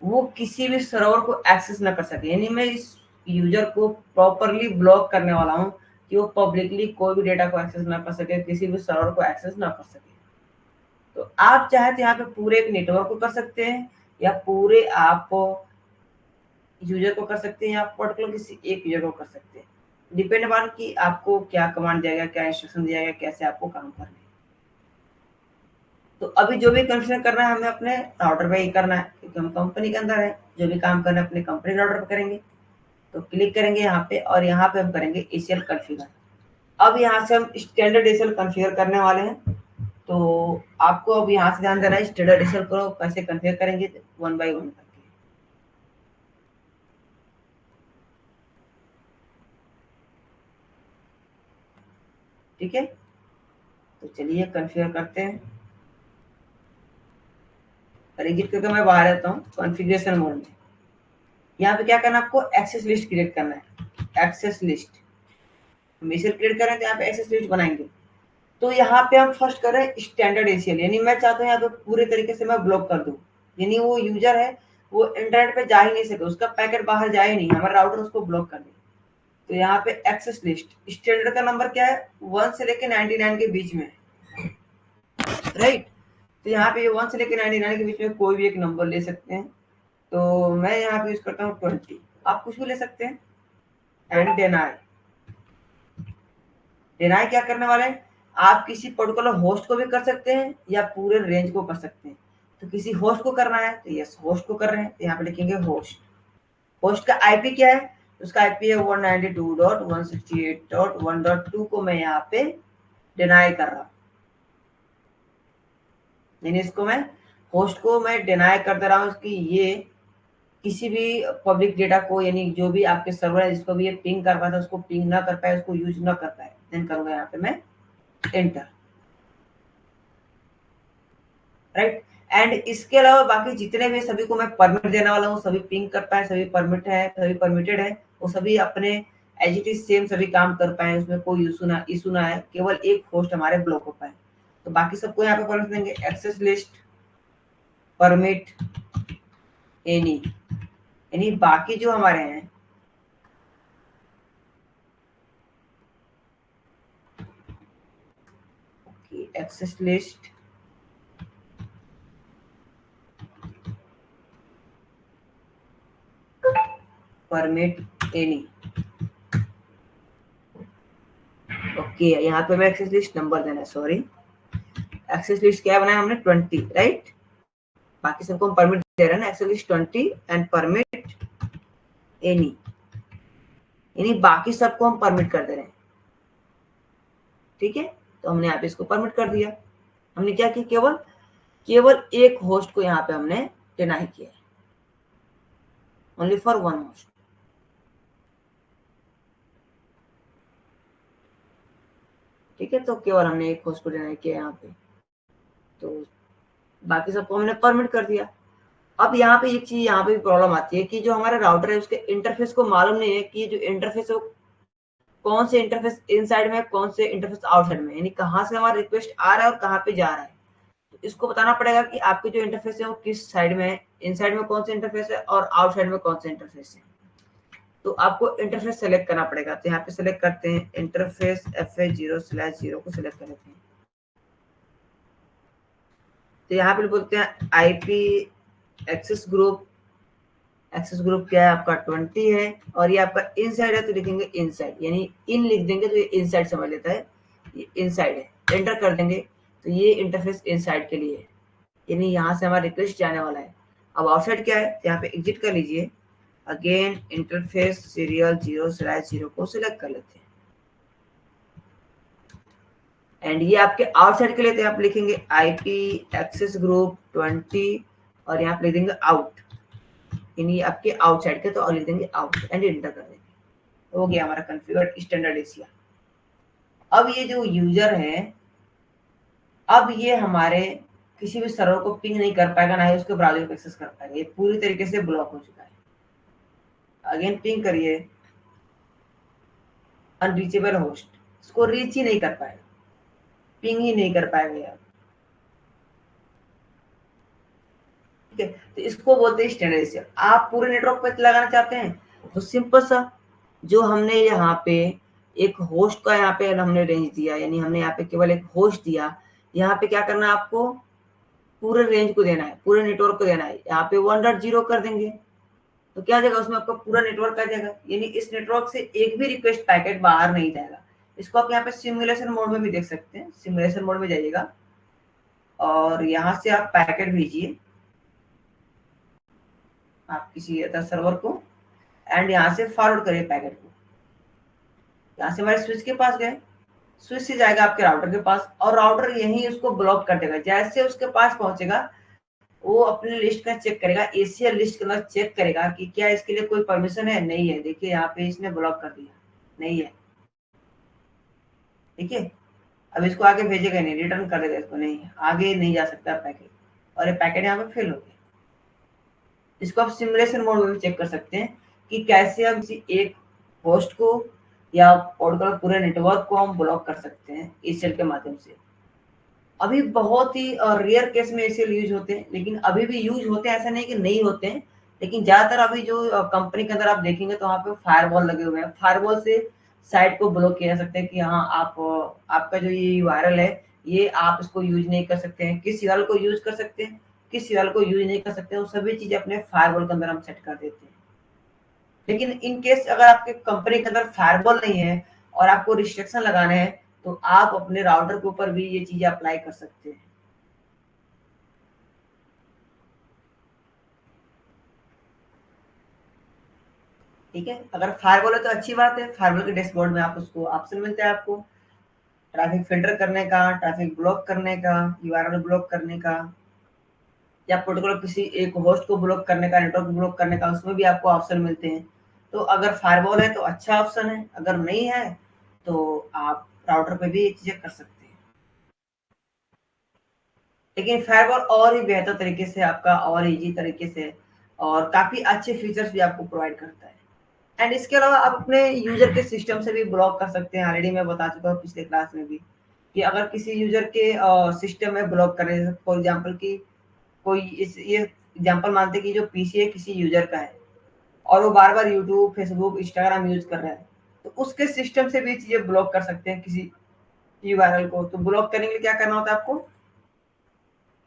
A: वो किसी भी सर्वर को एक्सेस ना कर सके, यानी मैं इस यूजर को प्रॉपरली ब्लॉक करने वाला हूँ कि वो पब्लिकली कोई भी डेटा को एक्सेस ना कर सके, किसी भी सर्वर को एक्सेस ना कर सके। तो आप चाहे तो यहाँ पे पूरे एक नेटवर्क को कर सकते हैं, या पूरे आप यूजर को कर सकते हैं, या पर्टिकुलर किसी एक यूजर को कर सकते हैं। डिपेंड अपॉन कि आपको क्या कमांड दिया गया, क्या इंस्ट्रक्शन दिया गया, कैसे आपको काम करना है। तो अभी जो भी कॉन्फ़िगर करना है हमें अपने राउटर पे ही करना है, क्योंकि हम कंपनी के अंदर है। जो भी काम करना है अपने कंपनी राउटर पे करेंगे। तो क्लिक करेंगे यहाँ पे और यहाँ पे हम करेंगे ACL कॉन्फ़िगर। अब यहाँ से हम स्टैंडर्ड ACL कॉन्फ़िगर करने वाले हैं। तो आपको अब यहाँ से ध्यान देना है, स्टैंडर्ड ACL को कैसे कॉन्फ़िगर करेंगे, वन बाय वन करके। ठीक है, तो चलिए कॉन्फ़िगर करते हैं। एग्जिट करके मैं बाहर आता हूँ कॉन्फ़िगरेशन मोड में। यहाँ पे क्या करना है, आपको एक्सेस लिस्ट क्रिएट करना है। एक्सेस लिस्ट हम इसे क्रिएट करें तो यहाँ पे एक्सेस लिस्ट बनाएंगे। तो यहाँ पे हम फर्स्ट कर रहे हैं स्टैंडर्ड ACL, यानी मैं चाहता हूँ यहाँ पे पूरे तरीके से मैं ब्लॉक कर दूँ, यानी वो यूजर है वो इंटरनेट पे जा ही नहीं सके, उसका पैकेट बाहर जाए नहीं, हमारा राउटर उसको ब्लॉक कर दे। तो यहाँ पे एक्सेस लिस्ट स्टैंडर्ड का नंबर क्या है, 1 से लेके 99 के बीच में, राइट। तो यहाँ पे 1 से लेके 99 के बीच में कोई भी एक नंबर ले सकते हैं। तो मैं यहाँ पे यूज करता हूँ 20, आप कुछ भी ले सकते हैं। एंड डिनाई, डिनाई क्या करने वाले हैं, आप किसी पर्टिकुलर होस्ट को भी कर सकते हैं या पूरे रेंज को कर सकते हैं। तो किसी होस्ट को करना है तो यस होस्ट को कर रहे हैं, तो यहाँ पे लिखेंगे होस्ट। होस्ट का आईपी क्या है, उसका आईपी है 192.168.1.2 को मैं यहाँ पे डिनाई कर रहा हूँ, यानी इसको मैं होस्ट को मैं डिनाई कर दे रहा हूँ कि ये किसी भी पब्लिक डेटा को, यानी जो भी आपके सर्वर है जिसको भी ये पिंग कर पाता है उसको पिंग ना कर पाए, उसको यूज ना कर पाए। देन करूंगा यहाँ पे मैं एंटर, राइट। एंड इसके अलावा बाकी जितने भी सभी को मैं परमिट देने वाला हूँ, सभी पिंग कर पाए, सभी परमिट है, सभी परमिटेड है, वो सभी अपने एज इट इज सेम सभी काम कर पाए, उसमें कोई इशू ना है, केवल एक होस्ट हमारे ब्लॉक हो पाए। तो बाकी सबको यहाँ पे परमिट देंगे, एक्सेस लिस्ट परमिट एनी, यानी बाकी जो हमारे हैं access list permit any. Okay यहाँ पे मैं एक्सेस लिस्ट नंबर देना है, सॉरी एक्सेस लिस्ट क्या बनाया हमने 20, राइट। बाकी सबको हम परमिट दे रहे हैं ना, access list 20 and permit any, यानी बाकी सबको हम परमिट कर दे रहे हैं, ठीक है। तो हमने यहाँ पे इसको परमिट कर दिया। हमने क्या किया, केवल केवल एक होस्ट को यहाँ पे हमने डिनाई किया है, ओनली फॉर वन होस्ट। ठीक है, तो केवल हमने एक होस्ट को डिनाई किया यहाँ पे, तो बाकी सबको हमने परमिट कर दिया। अब यहाँ पे एक चीज यहाँ पे भी प्रॉब्लम आती है कि जो हमारा राउटर है उसके इंटरफेस को मालूम नहीं है कि जो इंटरफेस है वो कौन से इंटरफेस इनसाइड में है, कौन से इंटरफेस आउटसाइड में, यानी कहाँ से हमारा रिक्वेस्ट आ रहा है और कहाँ पे जा रहा है। तो इसको बताना पड़ेगा कि आपके जो इंटरफेस है वो किस साइड में है, इनसाइड में कौन सा इंटरफेस है और आउटसाइड में कौन सा इंटरफेस है। तो आपको इंटरफेस सेलेक्ट करना पड़ेगा। तो यहाँ पे सेलेक्ट करते हैं इंटरफेस FA0/0 को सिलेक्ट कर लेते हैं। तो यहाँ पे बोलते हैं IP access group, access group क्या है आपका 20 है, और ये आपका इनसाइड है तो लिखेंगे इनसाइड, यानी इन लिख देंगे तो ये इनसाइड समझ लेता है, ये इनसाइड है। एंटर कर देंगे तो ये इंटरफेस इनसाइड के लिए है, यानी यहाँ से हमारा रिक्वेस्ट जाने वाला है। अब आउटसाइड क्या है, तो यहाँ पे एग्जिट कर लीजिए, अगेन इंटरफेस सीरियल 0/0 को सिलेक्ट कर लेते हैं एंड ये आपके आउटसाइड के लिए, तो आप लिखेंगे आईपी एक्सेस ग्रुप 20 और यहाँ पे लिख देंगे आउट, यानी आपके आउटसाइड के, तो लिख देंगे आउट एंड एंटर कर देंगे। हो गया हमारा कॉन्फ़िगर्ड स्टैंडर्ड एशिया। अब ये जो यूजर है, अब ये हमारे किसी भी सर्वर को पिंग नहीं कर पाएगा, ना ही उसके ब्राउजर को एक्सेस कर पाएगा, ये पूरी तरीके से ब्लॉक हो चुका है। अगेन पिंग करिए, अनरीचेबल होस्ट, इसको रीच ही नहीं कर पाएगा, पिंग ही नहीं कर पाएगा यार। ठीक है, तो इसको बोलते हैं स्टैंडर्ड एशिया। आप पूरे नेटवर्क पे लगाना चाहते हैं तो सिंपल सा, जो हमने यहाँ पे एक होस्ट का यहाँ पे हमने रेंज दिया, यानी हमने यहाँ पे केवल एक होस्ट दिया, यहाँ पे क्या करना है आपको, पूरे रेंज को देना है, पूरे नेटवर्क को देना है। यहाँ पे 1.0 कर देंगे तो क्या जाएगा, उसमें आपका पूरा नेटवर्क आ जाएगा, यानी इस नेटवर्क से एक भी रिक्वेस्ट पैकेट बाहर नहीं जाएगा। इसको आप यहाँ पे सिमुलेशन मोड में भी देख सकते हैं। सिमुलेशन मोड में जाइएगा और यहाँ से आप पैकेट भेजिए आप किसी अदर सर्वर को, एंड यहाँ से फॉरवर्ड करिए पैकेट को। यहाँ से हमारे स्विच के पास गए, स्विच से जाएगा आपके राउटर के पास, और राउटर यही उसको ब्लॉक कर देगा। जैसे उसके पास पहुंचेगा वो अपने लिस्ट का चेक करेगा, एसीएल लिस्ट के अंदर चेक करेगा कि क्या इसके लिए कोई परमिशन है, नहीं है। देखिए यहाँ पे इसने ब्लॉक कर दिया, नहीं है, ठीक है। अब इसको आगे भेजेगा नहीं, रिटर्न कर देगा इसको, नहीं आगे नहीं जा सकता पैकेट, और ये पैकेट यहाँ पे फेल हो गया। इसको आप सिमुलेशन मोड में भी चेक कर सकते हैं कि कैसे हम किसी एक होस्ट को या पर्टिकुलर पूरे नेटवर्क को हम ब्लॉक कर सकते हैं एसीएल के माध्यम से। अभी बहुत ही रेयर केस में एसीएल यूज होते हैं, लेकिन अभी भी यूज होते हैं, ऐसा नहीं कि नहीं होते हैं। लेकिन ज्यादातर अभी जो कंपनी के अंदर आप देखेंगे तो वहाँ पे फायरवॉल लगे हुए हैं, फायरवॉल से साइट को ब्लॉक किया जा सकता है कि हाँ आप आपका जो ये यूआरएल है ये आप इसको यूज नहीं कर सकते हैं, किस यूआरएल को यूज कर सकते हैं, किस यूआरएल को यूज नहीं कर सकते हैं, वो सभी चीजें अपने फायरवॉल के अंदर हम सेट कर देते हैं। लेकिन इन केस अगर आपके कंपनी के अंदर फायरवॉल नहीं है और आपको रिस्ट्रिक्शन लगाने हैं, तो आप अपने राउटर के ऊपर भी ये चीजें अप्लाई कर सकते हैं। ठीक है, अगर फायरवॉल है तो अच्छी बात है, फायरवॉल के डैशबोर्ड में आप उसको ऑप्शन मिलता है आपको ट्रैफिक फिल्टर करने का, ट्रैफिक ब्लॉक करने का, यूआरएल ब्लॉक करने का, या पर्टिकुलर किसी एक होस्ट को ब्लॉक करने का, नेटवर्क ब्लॉक करने का, उसमें भी आपको ऑप्शन मिलते हैं। तो अगर फायरवॉल है तो अच्छा ऑप्शन है, अगर नहीं है तो आप राउटर पे भी ये चीजें कर सकते हैं। लेकिन फायरवॉल और ही बेहतर तरीके से आपका और इजी तरीके से और काफी अच्छे फीचर्स भी आपको प्रोवाइड करता है। एंड इसके अलावा आप अपने यूजर के सिस्टम से भी ब्लॉक कर सकते हैं। ऑलरेडी मैं बता चुका हूँ पिछले क्लास में भी कि अगर किसी यूजर के सिस्टम में ब्लॉक करें, जैसे फॉर एग्जांपल कि कोई इस ये एग्जांपल मानते हैं कि जो पीसी है किसी यूजर का है और वो बार बार यूट्यूब, फेसबुक, इंस्टाग्राम यूज कर रहा है, तो उसके सिस्टम से भी चीजें ब्लॉक कर सकते हैं किसी यूआरएल को। तो ब्लॉक करने के लिए क्या करना होता है आपको,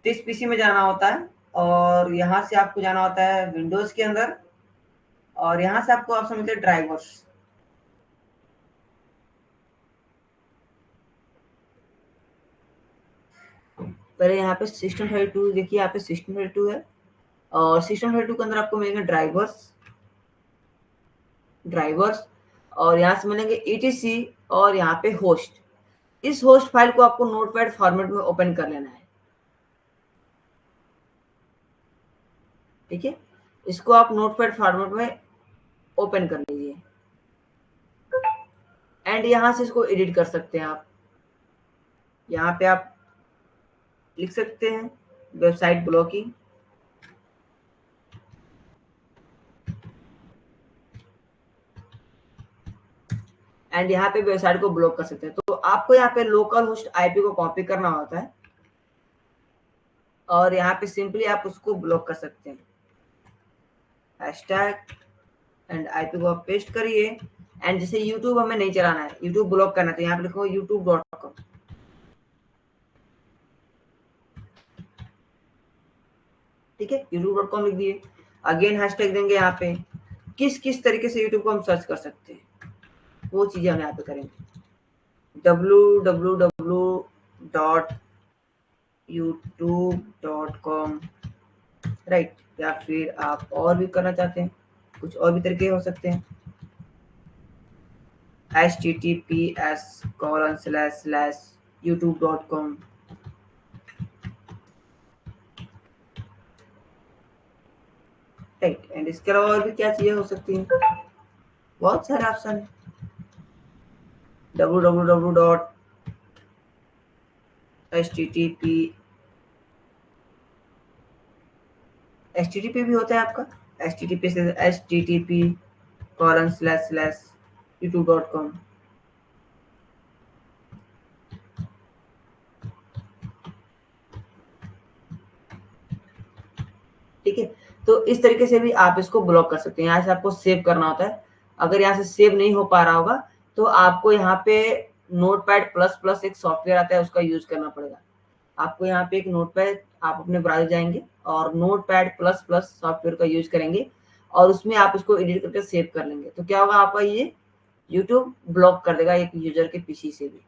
A: इस पीसी में जाना होता है और यहाँ से आपको जाना होता है विंडोज के अंदर, और यहाँ से आपको ऑप्शन मिलते हैं ड्राइवर्स। पहले यहाँ पे सिस्टम 32 देखिए, यहाँ पे सिस्टम 32 है और सिस्टम 32 के अंदर आपको मिलेंगे ड्राइवर्स, ड्राइवर्स, और यहाँ से मिलेंगे ईटीसी और यहाँ पे होस्ट। इस होस्ट फाइल को आपको नोटपैड फॉर्मेट में ओपन कर लेना है। ठीक है, इसको आप नोटपैड फॉर्मेट में ओपन कर लीजिए एंड यहाँ से इसको एडिट कर सकते हैं आप। यहाँ पे आप लिख सकते हैं वेबसाइट ब्लॉकिंग, एंड यहाँ पे वेबसाइट को ब्लॉक कर सकते हैं। तो आपको यहाँ पे लोकल होस्ट आईपी को कॉपी करना होता है और यहाँ पे सिंपली आप उसको ब्लॉक कर सकते हैं। हैशटैग एंड आईपी को आप पेस्ट करिए एंड जैसे यूट्यूब हमें नहीं चलाना है, यूट्यूब ब्लॉक करना है, तो यहाँ पे लिखो youtube.com। ठीक है, youtube.com लिख दिए। अगेन हैशटैग देंगे यहाँ पे, किस किस तरीके से यूट्यूब को हम सर्च कर सकते हैं वो चीजें हम यहाँ पे करेंगे। www.youtube.com, राइट, या फिर आप और भी करना चाहते हैं, कुछ और भी तरीके हो सकते हैं। https://youtube.com, right. एंड इसके अलावा और भी क्या चीजें हो सकती हैं, बहुत सारे ऑप्शन है। www.http http भी होता है आपका, http से http://youtube.com। ठीक है, तो इस तरीके से भी आप इसको ब्लॉक कर सकते हैं। यहाँ से आपको सेव करना होता है, अगर यहाँ से सेव नहीं हो पा रहा होगा तो आपको यहाँ पे नोटपैड प्लस प्लस एक सॉफ्टवेयर आता है, उसका यूज करना पड़ेगा आपको। यहाँ पे एक नोटपैड, आप अपने ब्राउजर जाएंगे और नोटपैड प्लस प्लस सॉफ्टवेयर का यूज करेंगे और उसमें आप इसको एडिट करके सेव कर लेंगे। तो क्या होगा, आपका ये यूट्यूब ब्लॉक कर देगा एक यूजर के पीसी से भी।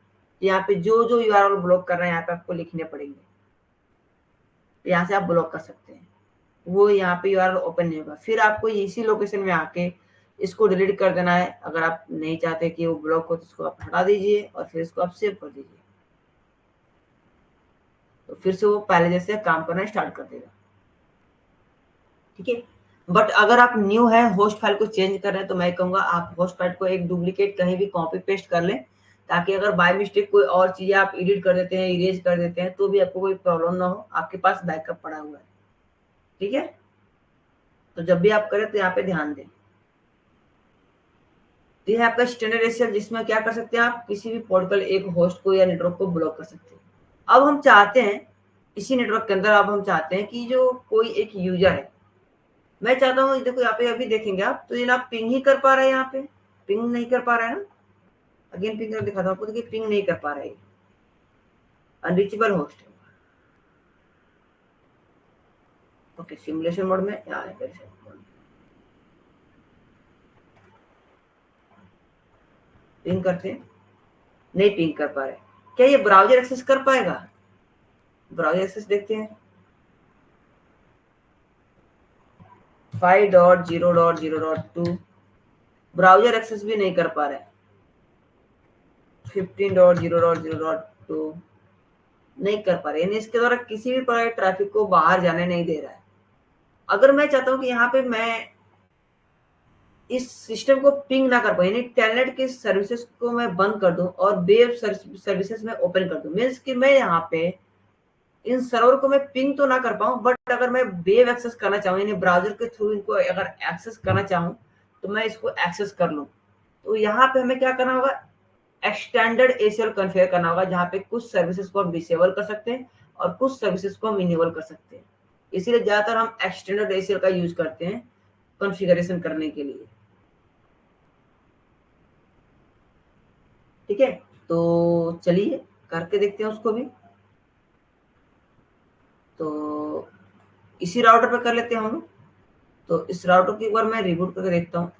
A: यहाँ पे जो जो यूआरएल ब्लॉक कर रहे हैं यहाँ पे आपको लिखने पड़ेंगे, तो यहाँ से आप ब्लॉक कर सकते हैं। वो यहाँ पे यूआरएल ओपन नहीं होगा, फिर आपको इसी लोकेशन में आके इसको डिलीट कर देना है। अगर आप नहीं चाहते कि वो ब्लॉक हो तो इसको आप हटा दीजिए और फिर इसको आप सेव कर दीजिए, तो फिर से वो पहले जैसे काम करना स्टार्ट कर देगा। ठीक है, बट अगर आप न्यू है, होस्ट फाइल को चेंज कर रहे हैं, तो मैं कहूंगा आप होस्ट फाइल को एक डुप्लीकेट कहीं भी कॉपी पेस्ट कर लें, ताकि अगर बाय मिस्टेक कोई और चीजें आप एडिट कर देते हैं, इरेज कर देते हैं, तो भी आपको कोई प्रॉब्लम ना हो, आपके पास बैकअप पड़ा हुआ है। ठीक है, तो जब भी आप करें तो यहाँ पे ध्यान दें। तो यह आपका स्टैंडर्ड एसएल, जिसमें क्या कर सकते हैं आप किसी भी पोर्टल एक होस्ट को या नेटवर्क को ब्लॉक कर सकते हैं। अब हम चाहते हैं इसी नेटवर्क के अंदर, अब हम चाहते हैं कि जो कोई एक यूजर है, मैं चाहता हूँ देखो यहाँ पे अभी देखेंगे आप तो ये ना पिंग ही कर पा रहा है, यहाँ पे पिंग नहीं कर पा रहा है ना। अगेन पिंग कर दिखाता हूँ आपको, देखिए पिंग नहीं कर पा रहा है, अनरीचेबल होस्ट है। ओके, सिमुलेशन मोड में यहाँ है, पिंग करते हैं। नहीं पिंग कर पा रहे। क्या ये ब्राउजर एक्सेस कर पाएगा? ब्राउजर एक्सेस देखते हैं। 5.0.0.2 ब्राउजर एक्सेस भी नहीं कर पा रहे। 15.0.0.2 नहीं कर पा रहे, यानी इसके द्वारा किसी भी प्रकार के ट्रैफिक को बाहर जाने नहीं दे रहा है। अगर मैं चाहता हूं कि यहाँ पे मैं इस सिस्टम को पिंग ना कर पाऊँ, यानी टेलनेट की सर्विसेज को मैं बंद कर दूं और वेब सर्विसेज में ओपन कर दूं, मीन्स कि मैं यहाँ पे इन सर्वर को मैं पिंग तो ना कर पाऊँ, बट अगर मैं वेब एक्सेस करना चाहूँ यानी ब्राउजर के थ्रू इनको अगर एक्सेस करना चाहूँ तो मैं इसको एक्सेस कर लूँ। तो यहाँ पे हमें क्या करना होगा, एक्सटेंडेड एसीएल कॉन्फ़िगर करना होगा, जहाँ पे कुछ सर्विसेज को हम डिसेबल कर सकते हैं और कुछ सर्विसेज को हम इनेबल कर सकते हैं। इसीलिए ज्यादातर हम एक्सटेंडेड एसीएल का यूज करते हैं कॉन्फ़िगरेशन करने के लिए। ठीक है, तो चलिए करके देखते हैं उसको भी। तो इसी राउटर पे कर लेते हैं हम लोग। तो इस राउटर को एक बार मैं रिबूट करके देखता हूँ,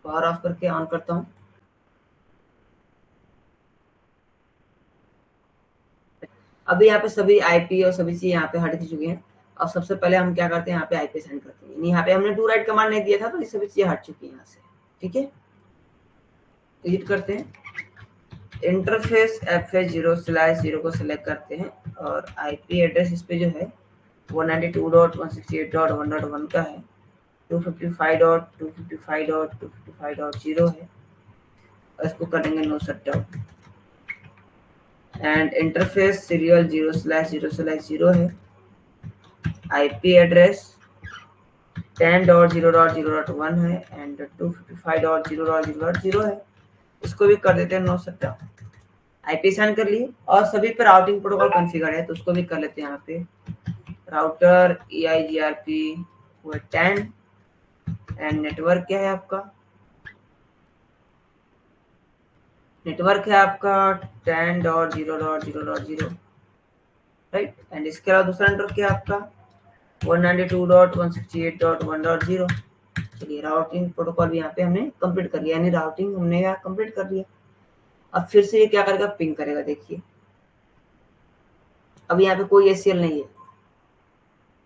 A: पावर ऑफ करके ऑन करता हूँ। अभी यहाँ पे सभी आईपी और सभी चीज यहाँ पे हट चुकी हैं। अब सबसे पहले हम क्या करते हैं, यहाँ पे आईपी सेंड करते हैं। यहाँ पे हमने डू राइट कमांड नहीं दिया था, तो ये सभी चीजें हट चुकी है यहाँ से। ठीक है, एडिट करते हैं, इंटरफेस FH0/0 को सिलेक्ट करते हैं और आईपी एड्रेस इस पे जो है 192.168.1.1 का है, 255.255.255.0 है, और इसको करेंगे no shutdown. And interface serial 0/0/0 है, आईपी एड्रेस 10.0.0.1 है एंड 255.0.0.0 है, इसको भी कर देते हैं नो शटडाउन। आईपी साइन कर लिए और सभी पे राउटिंग प्रोटोकॉल कॉन्फ़िगर है, तो उसको भी कर लेते हैं। यहाँ पे राउटर EIGRP वो 10 एंड नेटवर्क क्या है आपका, नेटवर्क है आपका 10.0.0.0 राइट। एंड इसके अलावा दूसरा नेटवर्क क्या है आपका 192.168.1.0। चलिए राउटिंग प्रोटोकॉल भी यहाँ पे हमने कंप्लीट कर लिया, यानी राउटिंग हमने यहाँ कंप्लीट कर लिया। अब फिर से ये क्या करेगा, पिंग करेगा। देखिए अब यहाँ पे कोई ACL नहीं है,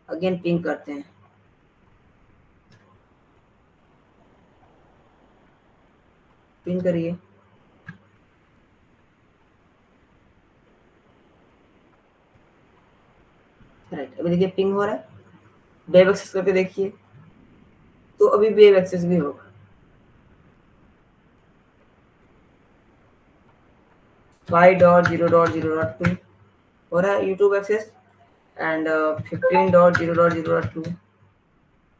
A: अगेन पिंग करते हैं, पिंग करिए। राइट, अभी देखिए पिंग हो रहा है। वेब एक्सेस करके देखिए, तो अभी वेब एक्सेस भी होगा। 5.0.0.2 हो रहा है यूट्यूब एक्सेस एंड 15.0.0.2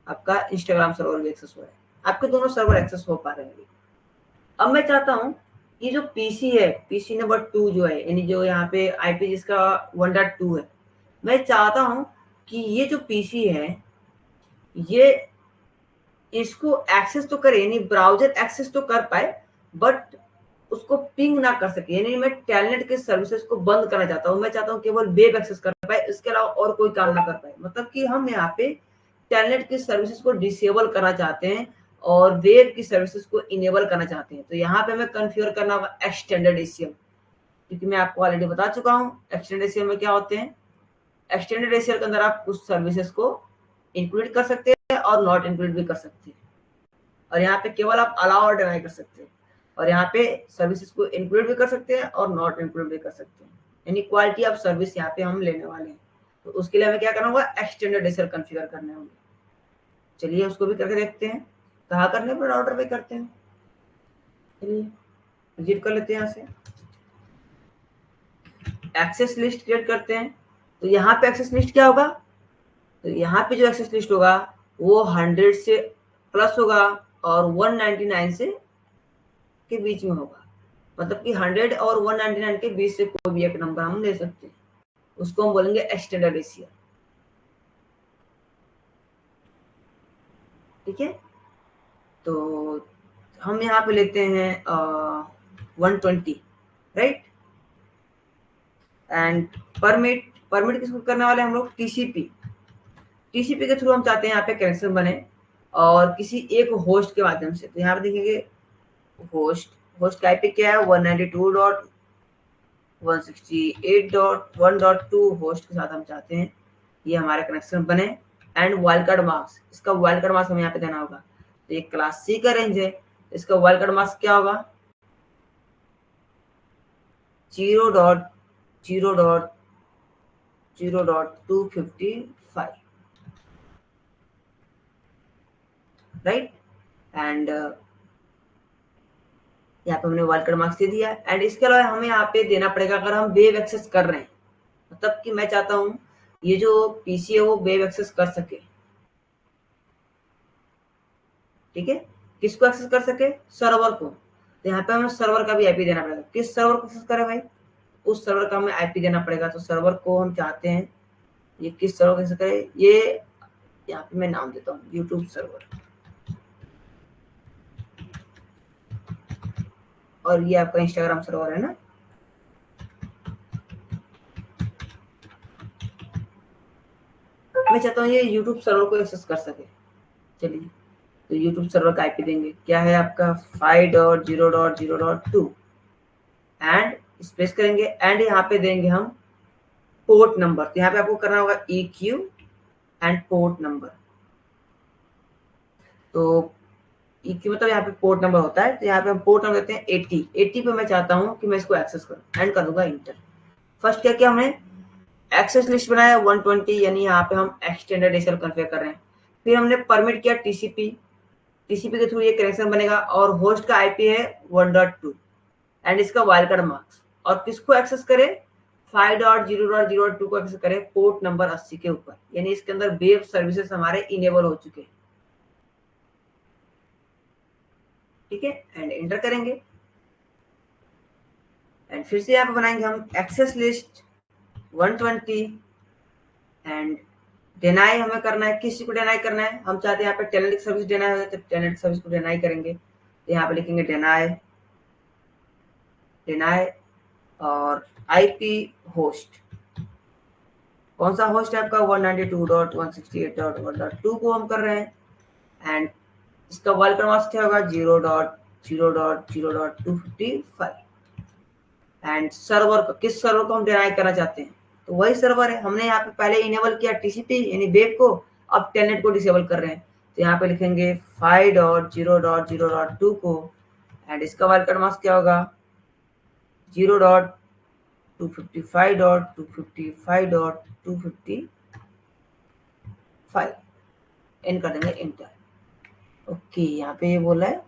A: आपका इंस्टाग्राम सर्वर भी एक्सेस हो रहा है। आपके दोनों सर्वर एक्सेस हो पा रहे हैं। अब मैं चाहता हूँ ये जो पीसी है, पीसी नंबर 2 जो है, यानी जो यहाँ पे आईपी जिसका 1.2 है, मैं चाहता हूँ कि ये जो पीसी है ये इसको एक्सेस तो करे, यानी ब्राउजर एक्सेस तो कर पाए, बट उसको पिंग ना कर सके। यानी मैं टेलनेट के सर्विसेज को बंद करना चाहता हूँ, मैं चाहता हूँ केवल वेब एक्सेस कर पाए, इसके अलावा और कोई काम ना कर पाए। मतलब कि हम यहाँ पे टेलनेट की सर्विसेज को डिसेबल करना चाहते हैं और वेब की सर्विसेज को इनेबल करना चाहते हैं। तो यहाँ पे हमें कॉन्फ़िगर करना होगा एक्सटेंडेड ACL, क्योंकि मैं आपको ऑलरेडी बता चुका हूँ एक्सटेंडेड ACL में क्या होते हैं। एक्सटेंडेड ACL के अंदर आप कुछ सर्विसेज को इंक्लूड कर सकते हैं और नॉट इंक्लूड भी कर सकते हैं, और यहाँ पे केवल आप अलाउ और डिनाई कर सकते हैं, और यहाँ पे सर्विसेज को इंक्लूड भी कर सकते हैं और नॉट इंक्लूड भी कर सकते हैं, यानी क्वालिटी ऑफ सर्विस यहाँ पे हम लेने वाले हैं। तो उसके लिए हमें क्या करना होगा, एक्सटेंडेड ACL कॉन्फ़िगर करने होंगे। चलिए उसको भी करके देखते हैं, कहाँ करने पर, राउटर पे करते हैं। चलिए विजिट कर लेते हैं, यहाँ से एक्सेस लिस्ट क्रिएट करते हैं। तो यहाँ पे एक्सेस लिस्ट क्या होगा, तो यहाँ पे जो एक्सेस लिस्ट होगा वो 100 से प्लस होगा और 199 से के बीच में होगा। मतलब कि 100 और 199 के बीच से कोई भी एक नंबर हम ले सकते हैं, उसको हम बोलेंगे एक्सटेंडेड ACL। ठीक है, तो हम यहाँ पे लेते हैं 120 राइट। एंड परमिट, परमिट किसको करने वाले हम लोग, टीसीपी के थ्रू हम चाहते हैं यहाँ पे कनेक्शन बने और किसी एक होस्ट के माध्यम से। तो यहाँ पे देखेंगे होस्ट होस्ट का आईपी क्या है 192.168.1.2 होस्ट के साथ हम चाहते हैं ये हमारे कनेक्शन बने। एंड वाइल्ड कार्ड मार्क्स, इसका वाइल्ड कार्ड मार्क्स हमें यहाँ पे देना होगा। तो ये क्लास सी का रेंज है, इसका वाइल्ड कार्ड मार्क्स क्या होगा 0.0.0.255, राइट। एंड यहाँ पे हमने वाइल्ड कार्ड मार्क्स दे दिया। एंड इसके अलावा हमें यहाँ पे देना पड़ेगा अगर हम वेब एक्सेस कर रहे हैं, मतलब कि मैं चाहता हूँ ये जो पीसी है वो वेब एक्सेस कर सके, ठीक है। किसको एक्सेस कर सके, सर्वर को। तो यहाँ पे हमें सर्वर का भी आईपी देना पड़ेगा। किस सर्वर को एक्सेस करें भाई, उस सर्वर का हमें आईपी देना पड़ेगा। तो सर्वर को हम चाहते हैं ये किस सर्वर को एक्सेस करे, ये यहाँ पे मैं नाम देता हूँ यूट्यूब सर्वर, और ये आपका इंस्टाग्राम सर्वर है ना। मैं चाहता हूँ ये यूट्यूब सर्वर को एक्सेस कर सके। चलिए, तो यूट्यूब सर्वर का आईपी देंगे, क्या है आपका 5.0.0.2 एंड स्पेस करेंगे। एंड यहाँ पे देंगे हम पोर्ट नंबर। तो यहाँ पे आपको करना होगा EQ एंड पोर्ट नंबर। तो EQ मतलब यहाँ पे पोर्ट नंबर होता है। तो यहाँ पे हम पोर्ट नंबर देते हैं 80 पे मैं चाहता हूँ कि मैं इसको एक्सेस करूँ एंड कर दूंगा इंटर। फर्स्ट क्या किया हमने, एक्सेस लिस्ट बनाया 120, यानी यहाँ पे हम एक्सटेंडेड एसएल कॉन्फ़िगर कर रहे हैं। फिर हमने परमिट किया टीसीपी के थ्रू ये कनेक्शन बनेगा और होस्ट का आईपी है 1.2 एंड इसका वाइल्ड कार्ड मार्क्स। और किसको एक्सेस करें 5.0.0.2 को एक्सेस करें पोर्ट नंबर 80 के ऊपर, यानी इसके अंदर वेब सर्विसेज हमारे इनेबल हो चुके हैं, ठीक है। एंड एंटर करेंगे एंड फिर से यहाँ पे बनाएंगे हम एक्सेस लिस्ट 120 एंड डिनाई हमें करना है। किसी को डिनाई करना है, हम चाहते हैं यहाँ पे टेलनेट सर्विस डिनाई हो जाए, तो टेलनेट सर्विस को डिनाई करेंगे। तो यहाँ पे लिखेंगे डिनाई और आईपी होस्ट, कौन सा होस्ट है आपका 192.168.1.2 को हम कर रहे हैं। एंड इसका वाइल्ड कार्ड मार्क्स क्या होगा 0.0.0.255 एंड सर्वर को, किस सर्वर को हम डिनाई करना चाहते हैं, तो वही सर्वर है। हमने यहाँ पे पहले इनेबल किया टीसीपी यानी वेब को, अब टेलनेट को डिसेबल कर रहे हैं। तो यहाँ पे लिखेंगे 5.0.0.2 को एंड इसका वाइल्ड कार्ड मार्क्स क्या होगा 0.255.255.255 एन कर देंगे इंटर। ओके, यहाँ पे ये बोला है।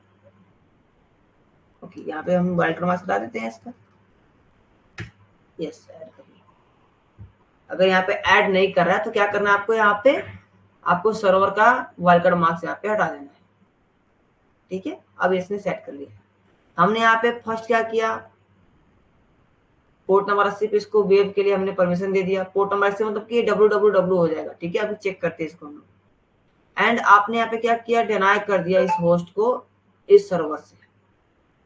A: ओके, यहाँ पे हम वाइल्ड कार्ड मार्क्स बता देते हैं इसका, यस ऐड करिए। अगर यहाँ पे ऐड नहीं कर रहा है तो क्या करना है आपको, यहाँ पे आपको सर्वर का वाइल्ड कार्ड मार्क्स यहाँ पे हटा देना है, ठीक है। अब इसने सेट कर लिया। हमने यहाँ पे फर्स्ट क्या किया, पोर्ट नंबर 80 पे इसको वेब के लिए हमने परमिशन दे दिया। पोर्ट नंबर 80 मतलब कि www हो जाएगा, ठीक है। अभी चेक करते हैं इसको हम लोग। एंड आपने यहाँ पे क्या किया, डिनाई कर दिया इस होस्ट को इस सर्वर से,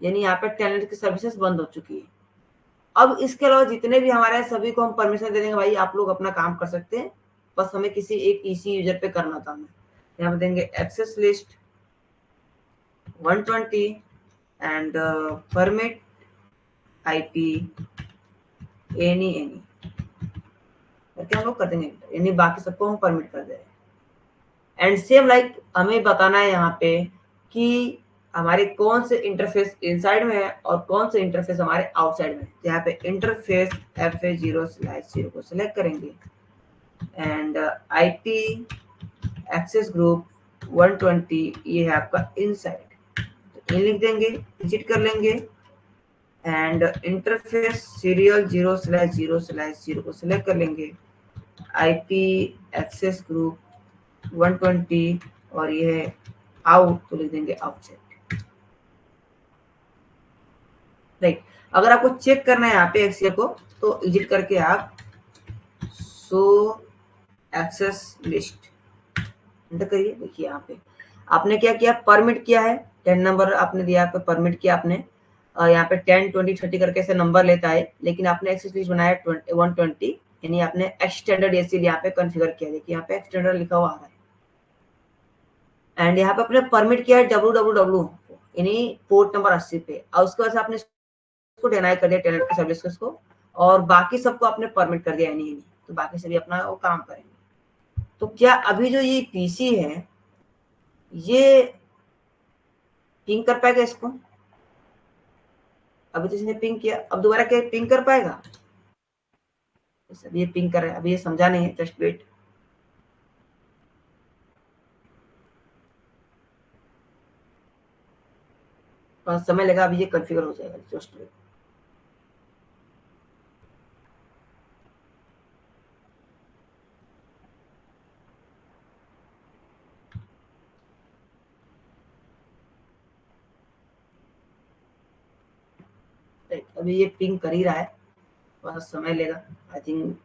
A: यानी यहाँ पे टेलनेट की सर्विसेज बंद हो चुकी है। अब इसके अलावा जितने भी हमारे सभी को हम परमिशन दे देंगे, भाई आप लोग अपना काम कर सकते हैं, बस हमें किसी एक ईसी यूजर पे करना था। हमें यहाँ पे देंगे access list 120 and permit IP any करके हम लोग कर देंगे, यानी बाकी सबको हम परमिट कर दे रहे हैं। एंड सेम लाइक हमें बताना है यहाँ पे कि हमारे कौन से इंटरफेस इनसाइड में है और कौन से इंटरफेस हमारे आउटसाइड में है। यहाँ पे इंटरफेस FA0/0 को सिलेक्ट करेंगे एंड आईपी एक्सेस ग्रुप 120 ये है आपका इनसाइड, तो इन लिख देंगे, विजिट कर लेंगे एंड इंटरफेस सीरियल 0/0/0 को सिलेक्ट कर लेंगे, आईपी एक्सेस ग्रुप 120 और ये है आउट, तो लिख देंगे आउटसाइड, राइट। अगर आपको चेक करना है यहाँ पे एक्सेल को, तो एग्जिट करके आप शो एक्सेस लिस्ट एंटर करिए। देखिए यहाँ पे आपने क्या किया, परमिट किया है, 10 नंबर आपने दिया, पे परमिट किया आपने। यहाँ पे 10, 20, 30 करके ऐसे नंबर लेता है, लेकिन आपने एक्सेस लिस्ट बनाया 120, यानी आपने एक्सटेंडेड एसीएल यहाँ पे कॉन्फ़िगर किया। देखिए यहाँ पे एक्सटेंडेड लिखा हुआ आ रहा है एंड यहाँ पे अपने परमिट किया है www, यानी पोर्ट नंबर 80 पे, और उसके बाद से आपने इसको डिनाई कर दिया टेलनेट की सर्विसेज को, और बाकी सबको आपने परमिट कर दिया एनी, तो बाकी सभी अपना वो काम करेंगे। तो क्या अभी जो ये पीसी है ये पिंग कर पाएगा इसको? अभी तो इसने पिंग किया, अब दोबारा क्या पिंग कर पाएगा? अभी ये पिंग कर रहा है, अभी ये समझा नहीं है, जस्ट वेट। थोड़ा समय लगा, अभी ये कॉन्फ़िगर हो जाएगा, जस्ट वेट। अभी ये पिंग कर ही रहा है, थोड़ा समय लेगा आई थिंक।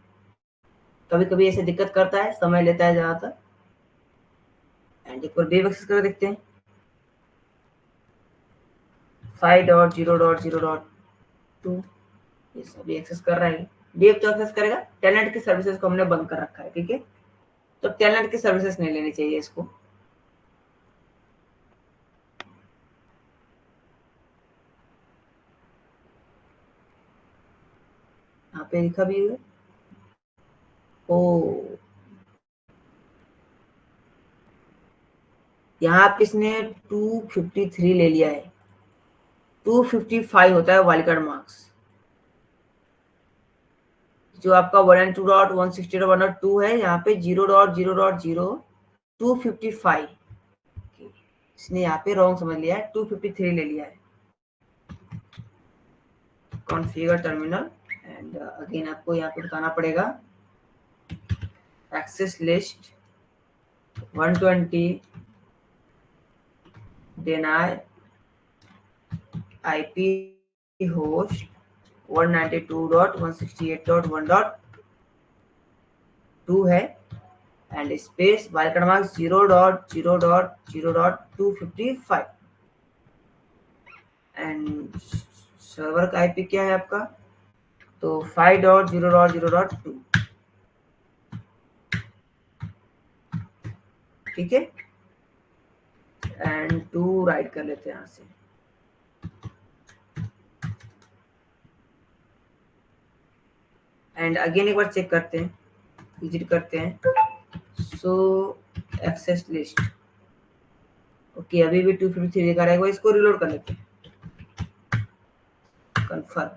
A: कभी कभी ऐसे दिक्कत करता है, समय लेता है ज्यादातर। एंड एक बार वेब एक्सेस कर देखते हैं। 5.0.0.2 ये सभी एक्सेस कर रहा है। वेब तो एक्सेस करेगा, टेलनेट की सर्विसेज को हमने बंद कर रखा है, ठीक है। तो टेलनेट की सर्विसेज नहीं लेनी चाहिए इसको। यहाँ पे लिखा भी है ओ, यहाँ पे इसने 253 ले लिया है। 255 होता है वाइल्ड कार्ड मार्क्स। जो आपका 192.160.1.2 है, यहाँ पे 0.0.0 255। इसने यहाँ पे रॉन्ग समझ लिया है, 253 ले लिया है। कॉन्फ़िगर टर्मिनल, एंड अगेन आपको यहाँ पे बताना पड़ेगा access list 120 deny IP host 192.168.1.2 है, and space wild card marks 0.0.0.255, and server का आईपी क्या है आपका? तो 5.0.0.2, ठीक है। एंड 2 राइट कर लेते हैं यहाँ से। एंड अगेन एक बार चेक करते हैं, विजिट करते हैं। सो एक्सेस लिस्ट, ओके, अभी भी 253 दिखा रहा है, इसको रिलोड कर लेते हैं। कंफर्म,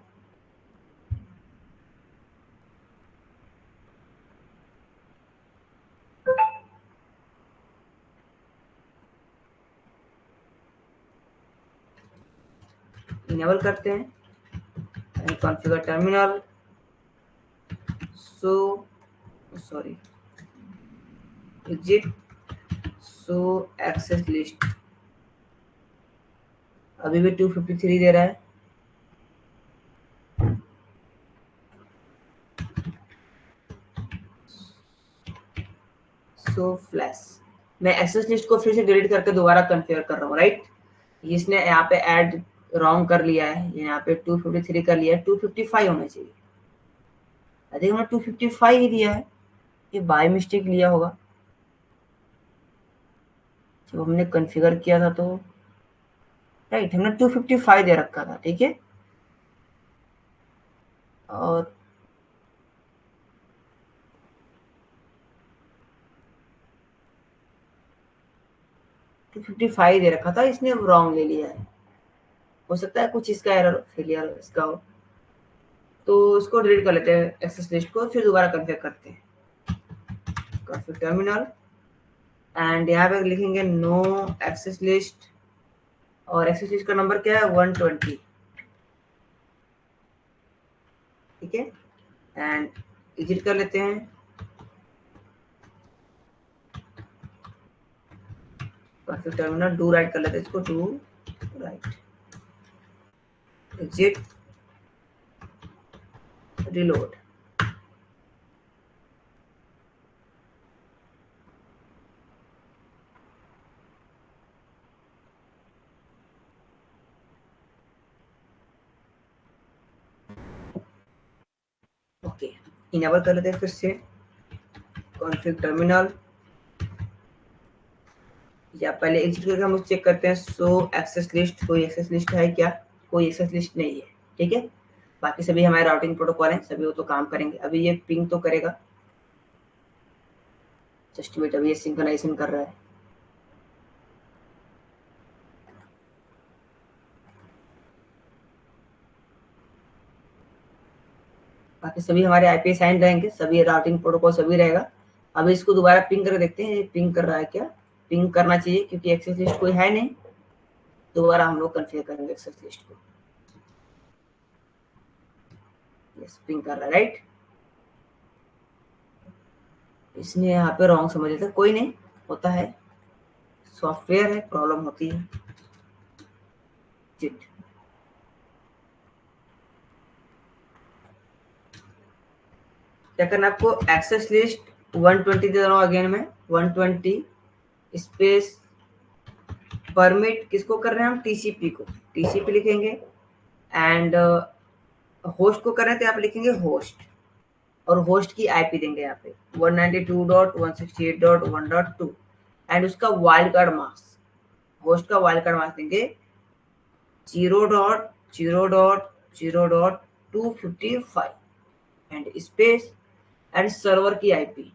A: इनेबल करते हैं, and configure terminal. So sorry, exit, so access list, अभी भी 253 दे रहा है। सो फ्लैश, मैं एक्सेस लिस्ट को फिर से डिलीट करके दोबारा कॉन्फ़िगर कर रहा हूँ, राइट। इसने यहाँ पे ऐड रॉन्ग कर लिया है, यहाँ पे 253 कर लिया है, 255 होना चाहिए। आई थिंक हमने 255 ही दिया है, ये बाय मिस्टेक लिया होगा जब हमने कॉन्फ़िगर किया था, तो राइट हमने 255 दे रखा था, ठीक है। और टू 55 दे रखा था, इसने रॉन्ग ले लिया है। हो सकता है कुछ इसका एरर फेलियर इसका हो, तो इसको डिलीट कर लेते हैं एक्सेस लिस्ट को, फिर दोबारा कॉन्फ़िगर करते हैं। कॉन्फ़िगर टर्मिनल, एंड यहाँ पे लिखेंगे नो एक्सेस लिस्ट, और एक्सेस लिस्ट का नंबर क्या है? 120, ठीक है। एंड एग्जिट कर लेते हैं। कॉन्फ़िगर टर्मिनल, डू राइट कर लेते हैं इसको, do right, exit, reload. Okay, enable कर लेते हैं फिर से कॉन्फ़िगर टर्मिनल, या पहले एग्जिट करके हम चेक करते हैं सो एक्सेस लिस्ट, कोई एक्सेस लिस्ट है क्या? कोई एक्सेस लिस्ट नहीं है, ठीक है। बाकी सभी हमारे राउटिंग प्रोटोकॉल हैं, सभी वो तो काम करेंगे। अभी ये पिंग तो करेगा, जस्ट वेट, अभी ये सिंक्रोनाइजेशन कर रहा है। बाकी सभी हमारे आईपी साइन रहेंगे, सभी राउटिंग प्रोटोकॉल सभी रहेगा। अभी इसको दोबारा पिंग करके देखते हैं पिंग कर रहा है क्या। पिंग करना चाहिए क्योंकि एक्सेस लिस्ट कोई है नहीं। दोबारा हम लोग कन्फिगर करेंगे एक्सेस लिस्ट को। यस, पिंग कर रहा है, राइट। इसने यहाँ पे रॉन्ग समझ लिया था, कोई नहीं, होता है, सॉफ्टवेयर है, प्रॉब्लम होती है। जिट क्या करना आपको, एक्सेस लिस्ट 120 दे रहा हूँ अगेन मैं, 120 स्पेस परमिट, किसको कर रहे हैं हम, टीसीपी को, टीसीपी लिखेंगे। एंड होस्ट को कर रहे हैं तो आप लिखेंगे होस्ट, और होस्ट की आईपी देंगे यहाँ पे 192.168.1.2 एंड उसका वाइल्ड कार्ड मास्क, होस्ट का वाइल्ड कार्ड मास्क देंगे 0.0.0.255 एंड स्पेस एंड सर्वर की आईपी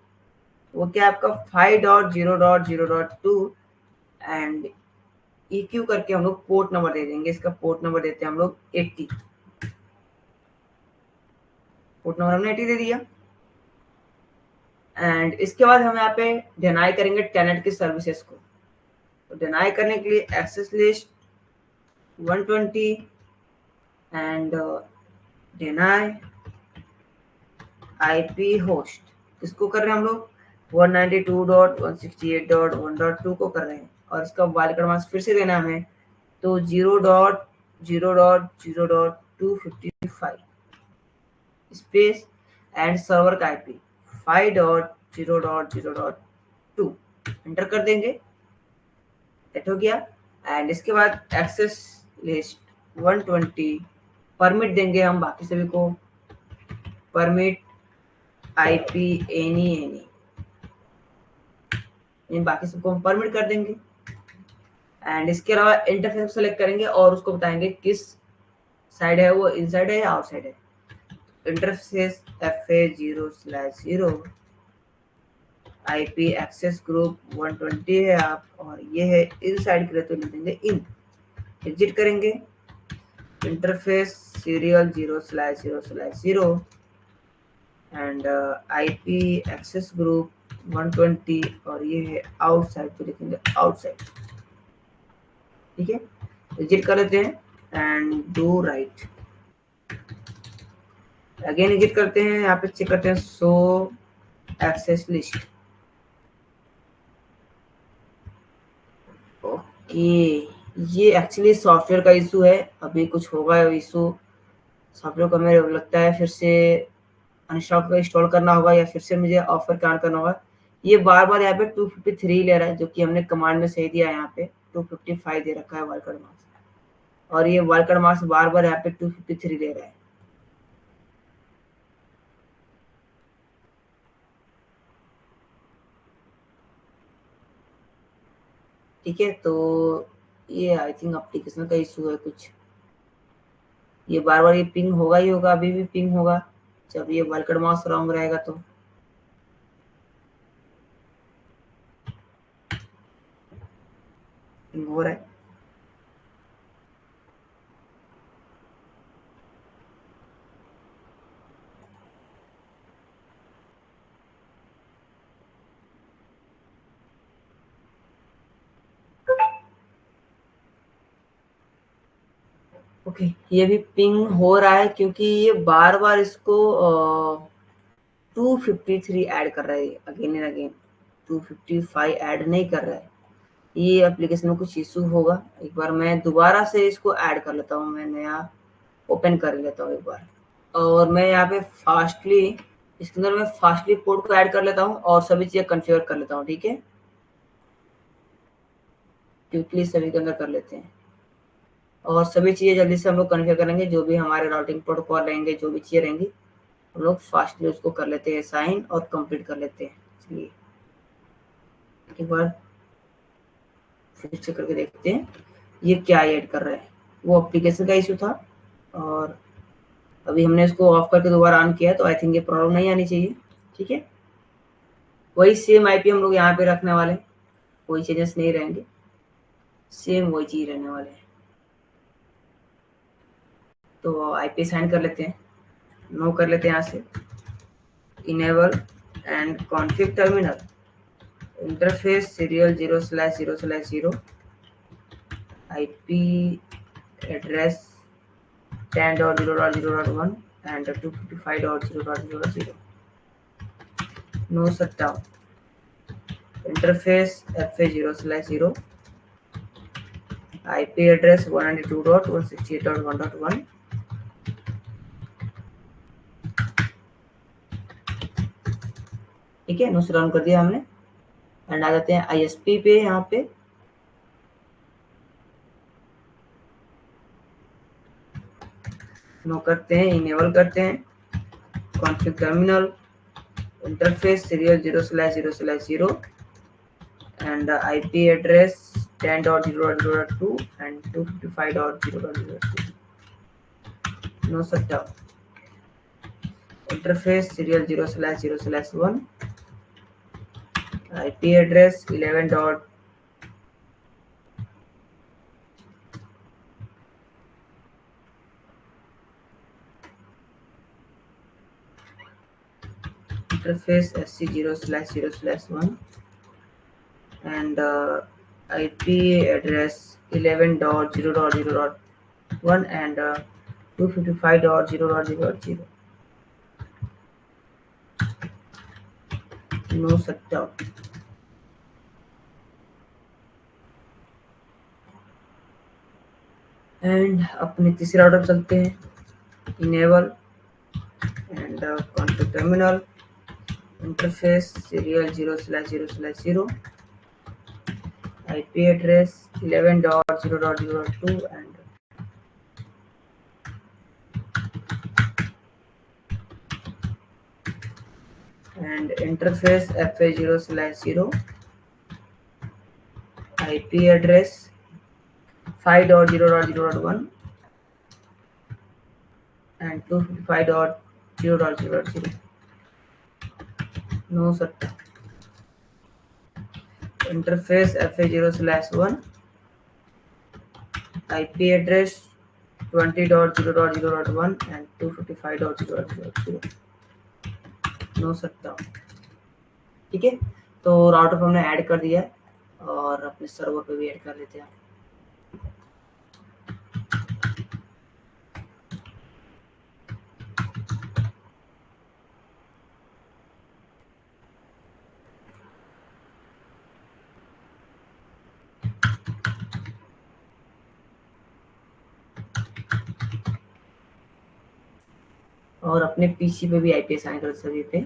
A: वो क्या आपका 5.0.0.2 एंड EQ करके हम लोग पोर्ट नंबर दे देंगे, इसका पोर्ट नंबर देते हैं हम लोग 80, पोर्ट नंबर हमने 80 दे दिया। एंड इसके बाद हम यहाँ पे डिनाई करेंगे टेनेंट की सर्विसेज को। तो डिनाई करने के लिए access list 120 and deny IP host, किसको कर रहे हैं हम लोग, 192.168.1.2 को कर रहे हैं, और इसका वाइल्ड कार्ड मास्क फिर से देना है हमें, तो 0.0.0.255 स्पेस एंड सर्वर का आईपी 5.0.0.2 एंटर कर देंगे, सेट हो गया। एंड इसके बाद एक्सेस लिस्ट 120 परमिट देंगे हम बाकी सभी को, परमिट आईपी एनी बाकी सबको हम परमिट कर देंगे। एंड इसके अलावा इंटरफेस सेलेक्ट करेंगे और उसको बताएंगे किस साइड है, वो इनसाइड है या आउटसाइड है। Interface FA0/0 IP access group 120 है आप, और ये है इनसाइड के लिए तो लिख देंगे इन। एग्जिट करेंगे, interface serial 0/0/0 and IP access group 120 और ये है आउटसाइड, तो लिखेंगे आउटसाइड, ठीक है। एग्जिट कर लेते हैं and do right, again exit करते हैं, यहाँ पे चेक करते हैं सो एक्सेस लिस्ट। ओके, ये एक्चुअली सॉफ्टवेयर का इशू है, अभी कुछ होगा इशू, सॉफ्टवेयर को मेरे लगता है फिर से अनस्टॉक इंस्टॉल करना होगा या फिर से मुझे ऑफर काम करना होगा। ये बार बार यहाँ पे 253 ले रहा है, जो कि हमने कमांड में सही दिया है, यहाँ पे 255 दे रखा है वाइल्ड कार्ड मार्क्स, और ये वाइल्ड कार्ड मार्क्स बार बार यहाँ पे 253 दे रहा है। ठीक है, तो ये आई थिंक एप्लीकेशन का इशू है कुछ, ये बार बार ये पिंग होगा ही होगा, अभी भी पिंग होगा जब ये वाइल्ड कार्ड मार्क्स रॉन्ग रहेगा तो। पिंग हो रहा है, ओके ये भी पिंग हो रहा है क्योंकि ये बार बार इसको 253 ऐड कर रहा है अगेन एंड अगेन, 255 ऐड नहीं कर रहा है। ये एप्लीकेशन में कुछ इशू होगा, एक बार मैं दोबारा से इसको ऐड कर लेता हूँ, मैं नया ओपन कर लेता हूँ एक बार, और मैं यहाँ पे फास्टली इसके अंदर मैं फास्टली पोर्ट को ऐड कर लेता हूँ और सभी चीजें कन्फिगर कर लेता हूँ, ठीक है, क्विकली सभी के अंदर कर लेते हैं, और सभी चीजें जल्दी से हम लोग कन्फिगर करेंगे, जो भी हमारे राउटिंग प्रोटोकॉल रहेंगे, जो भी चीजें रहेंगी हम लोग फास्टली उसको कर लेते हैं साइन और कंप्लीट कर लेते हैं। चलिए एक बार फिर चेक करके देखते हैं ये क्या ऐड कर रहा है। वो एप्लीकेशन का इशू था और अभी हमने इसको ऑफ करके दोबारा ऑन किया, तो आई थिंक ये प्रॉब्लम नहीं आनी चाहिए। ठीक है, वही सेम आईपी हम लोग यहाँ पे रखने वाले हैं, कोई चेंजेस नहीं रहेंगे, सेम वही चीज रहने वाले हैं। तो आईपी साइन कर लेते हैं, नो कर लेते हैं यहाँ से, enable and config terminal interface serial 0/0/0 IP address 10.0.0.1 and 255.0.0.0 no shutdown interface FA0/0 IP address 192.168.1.1 ठीक है, नो शटडाउन कर दिया हमने। एंड आ जाते हैं ISP पे, यहाँ पे नो करते हैं, इनेबल करते हैं config terminal interface serial 0/0/0 and IP address 10.0.0.2 and 255.0.0.2 no shutdown interface serial 0/0/1 IP address 11. Interface SC0/0/1 and IP address 11.0.0.1 and 255.0.0.0 no shutdown and अपने तीसरे ऑर्डर चलते हैं, enable and config terminal interface serial 0/0/0 IP address 11.0.0.2 and interface FA0/0 IP address 5.0.0.1 and 255.0.0.0 no shutdown interface FA0/1 IP address 20.0.0.1 and 255.0.0.0 no shutdown। ठीक है, तो राउटर पर हमने ऐड कर दिया है और अपने सर्वर पे भी ऐड कर लेते हैं। और अपने पीसी पे भी आईपी असाइन कर सभी पे।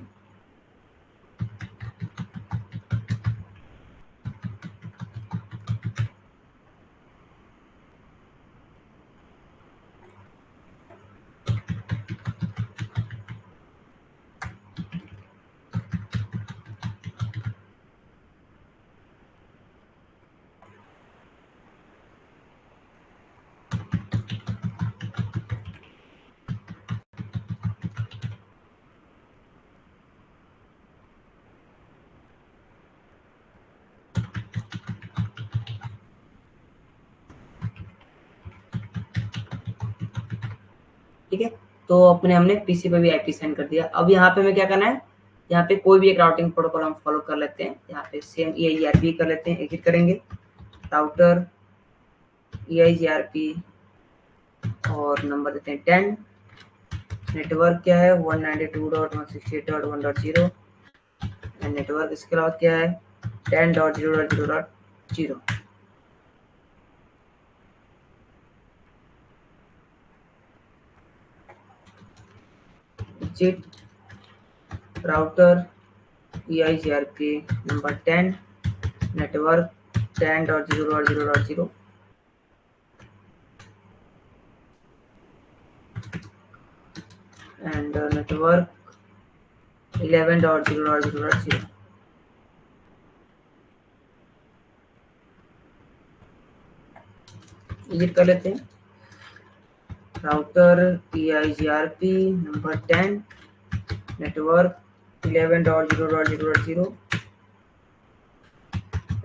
A: ठीक है, तो अपने हमने पीसी पे भी आईपी सेंड कर दिया। अब यहाँ पे हमें क्या करना है, यहाँ पे कोई भी एक राउटिंग प्रोटोकॉल हम फॉलो कर लेते हैं। यहाँ पे सेम EIGRP कर लेते हैं, एग्जिट करेंगे, राउटर EIGRP और नंबर देते हैं 10, नेटवर्क क्या है 192.168.1.0 एंड नेटवर्क इसके अलावा क्या है 10.0.0.0 exit router EIGRP number 10 network 10.0.0.0 and network 11.0.0.0 visit कर लेते हैं। Router EIGRP number 10, network 11.0.0.0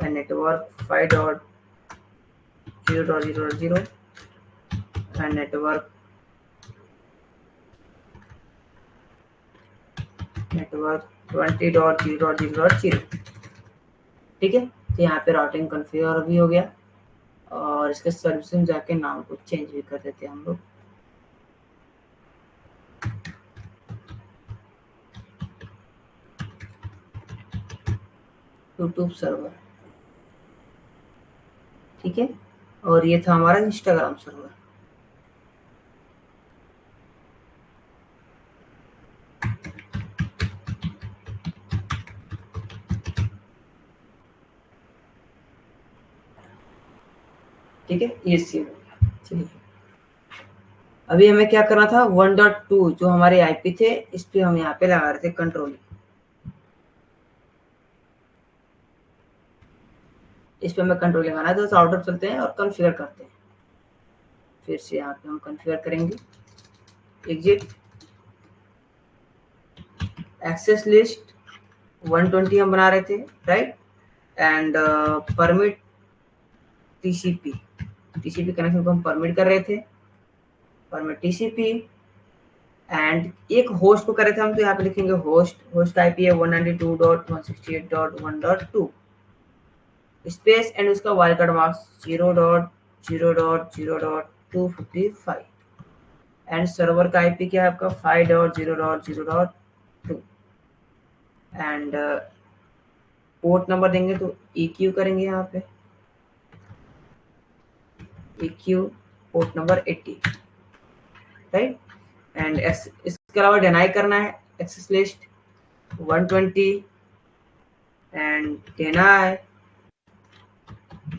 A: and network 5.0.0.0 and network 20.0.0.0। ठीक है, तो यहाँ पे राउटिंग कॉन्फ़िगर भी हो गया और इसके सर्विस में जाके नाम को चेंज भी कर देते हैं हम लोग। यूट्यूब सर्वर, ठीक है, और ये था हमारा इंस्टाग्राम सर्वर। ठीक है, ये सेव हो गया। चलिए, अभी हमें क्या करना था, 1.2 जो हमारे आईपी थे इस पे हम यहाँ पे लगा रहे थे कंट्रोल। इस पे हमें कंट्रोल लगाना है, तो राउटर चलते हैं और कॉन्फ़िगर करते हैं। फिर से यहाँ पे हम कॉन्फ़िगर करेंगे, एग्जिट, एक्सेस लिस्ट 120 हम बना रहे थे, right, and permit TCP connection को हम परमिट कर रहे थे, परमिट टीसीपी, एंड एक होस्ट को कर रहे थे हम, तो यहाँ पे लिखेंगे होस्ट का आईपी है 192.168.1.2 स्पेस एंड उसका वाइल्डकार्ड मार्क्स 0.0.0.255 एंड सर्वर का आईपी क्या है आपका 5.0.0.2 एंड पोर्ट नंबर देंगे तो EQ करेंगे यहाँ पे, EQ port number 80, right, and इसके अलावा डिनाई करना है access list 120 and deny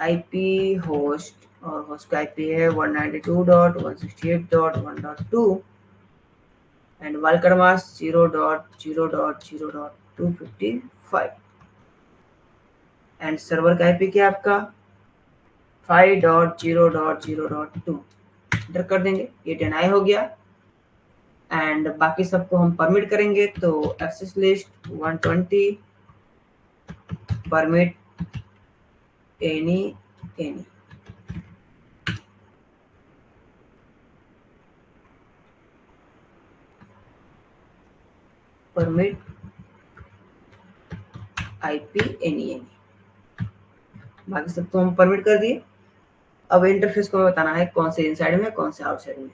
A: IP host, और होस्ट का आईपी है 192.168.1.2 and wildcard mask 0.0.0.255 and server का आईपी क्या है आपका 5.0.0.2। एंटर कर देंगे, ये डिनाई हो गया एंड बाकी सबको हम परमिट करेंगे, तो access list 120 permit any permit IP any, बाकी सबको हम परमिट कर दिए। अब इंटरफेस को हमें बताना है कौन से इनसाइड में कौन से आउटसाइड में।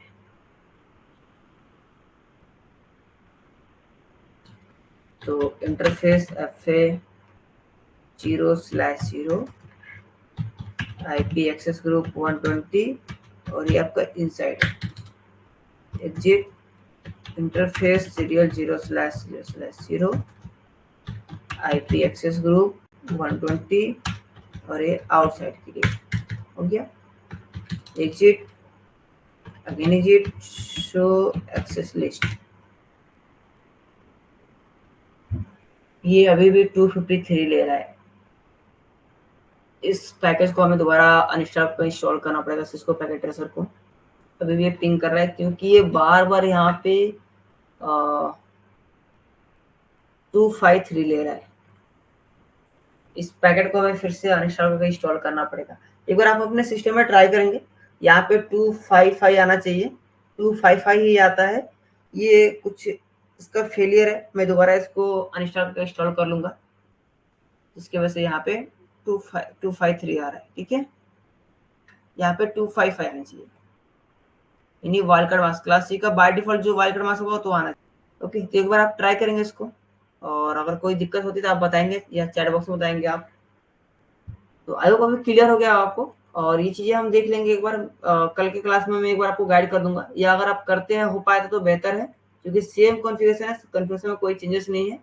A: तो interface FA 0/0 IP access group 120 और ये आपका inside. Exit interface serial 0/0/0 IP access group 120 और ये आउटसाइड के लिए हो गया। Exit again, exit show access list, ये अभी भी 253 ले रहा है। इस पैकेज को हमें दोबारा इंस्टॉल करना पड़ेगा, सिस्को पैकेट ट्रेसर को। अभी भी ये पिंग कर रहा है क्योंकि ये बार बार यहाँ पे 253 ले रहा है। इस पैकेट को हमें फिर से अनइंस्टॉल करके इंस्टॉल करना पड़ेगा। एक बार आप अपने सिस्टम में ट्राई करेंगे, यहाँ पे 255 आना चाहिए, 255 ही आता है। ये कुछ इसका फेलियर है, मैं दोबारा इसको अनइंस्टॉल करके इंस्टॉल कर लूंगा, जिसकी वजह से यहाँ पे 253 आ रहा है। ठीक है, यहाँ पे 255 आना चाहिए, यानी वाइल्डकार्ड मास्क क्लास सी का बाय डिफॉल्ट जो वाइल्डकार्ड मास्क होगा तो आना चाहिए। ओके, तो एक बार आप ट्राई करेंगे इसको, और अगर कोई दिक्कत होती है तो आप बताएंगे या चैट बॉक्स में बताएंगे आप। तो आई होप अभी क्लियर हो गया आपको, और ये चीजें हम देख लेंगे एक बार कल के क्लास में मैं एक बार आपको गाइड कर दूंगा, या अगर आप करते हैं हो पाए तो बेहतर है, क्योंकि सेम कॉन्फ़िगरेशन है, कॉन्फ़िगरेशन में कोई चेंजेस नहीं है,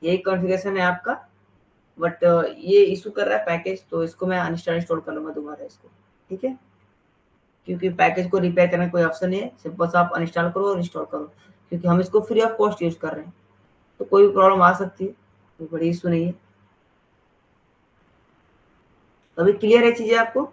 A: यही कॉन्फ़िगरेशन है आपका। बट ये इशू कर रहा है पैकेज, तो इसको मैं इंस्टॉल कर लूंगा दोबारा इसको। ठीक है, क्योंकि पैकेज को रिपेयर करने का कोई ऑप्शन नहीं है, सिर्फ बस आप अनइंस्टॉल करो और इंस्टॉल करो, क्योंकि हम इसको फ्री ऑफ कॉस्ट यूज कर रहे हैं, तो कोई भी प्रॉब्लम आ सकती है, कोई बड़ी इशू नहीं है। तो अभी क्लियर है चीजें आपको?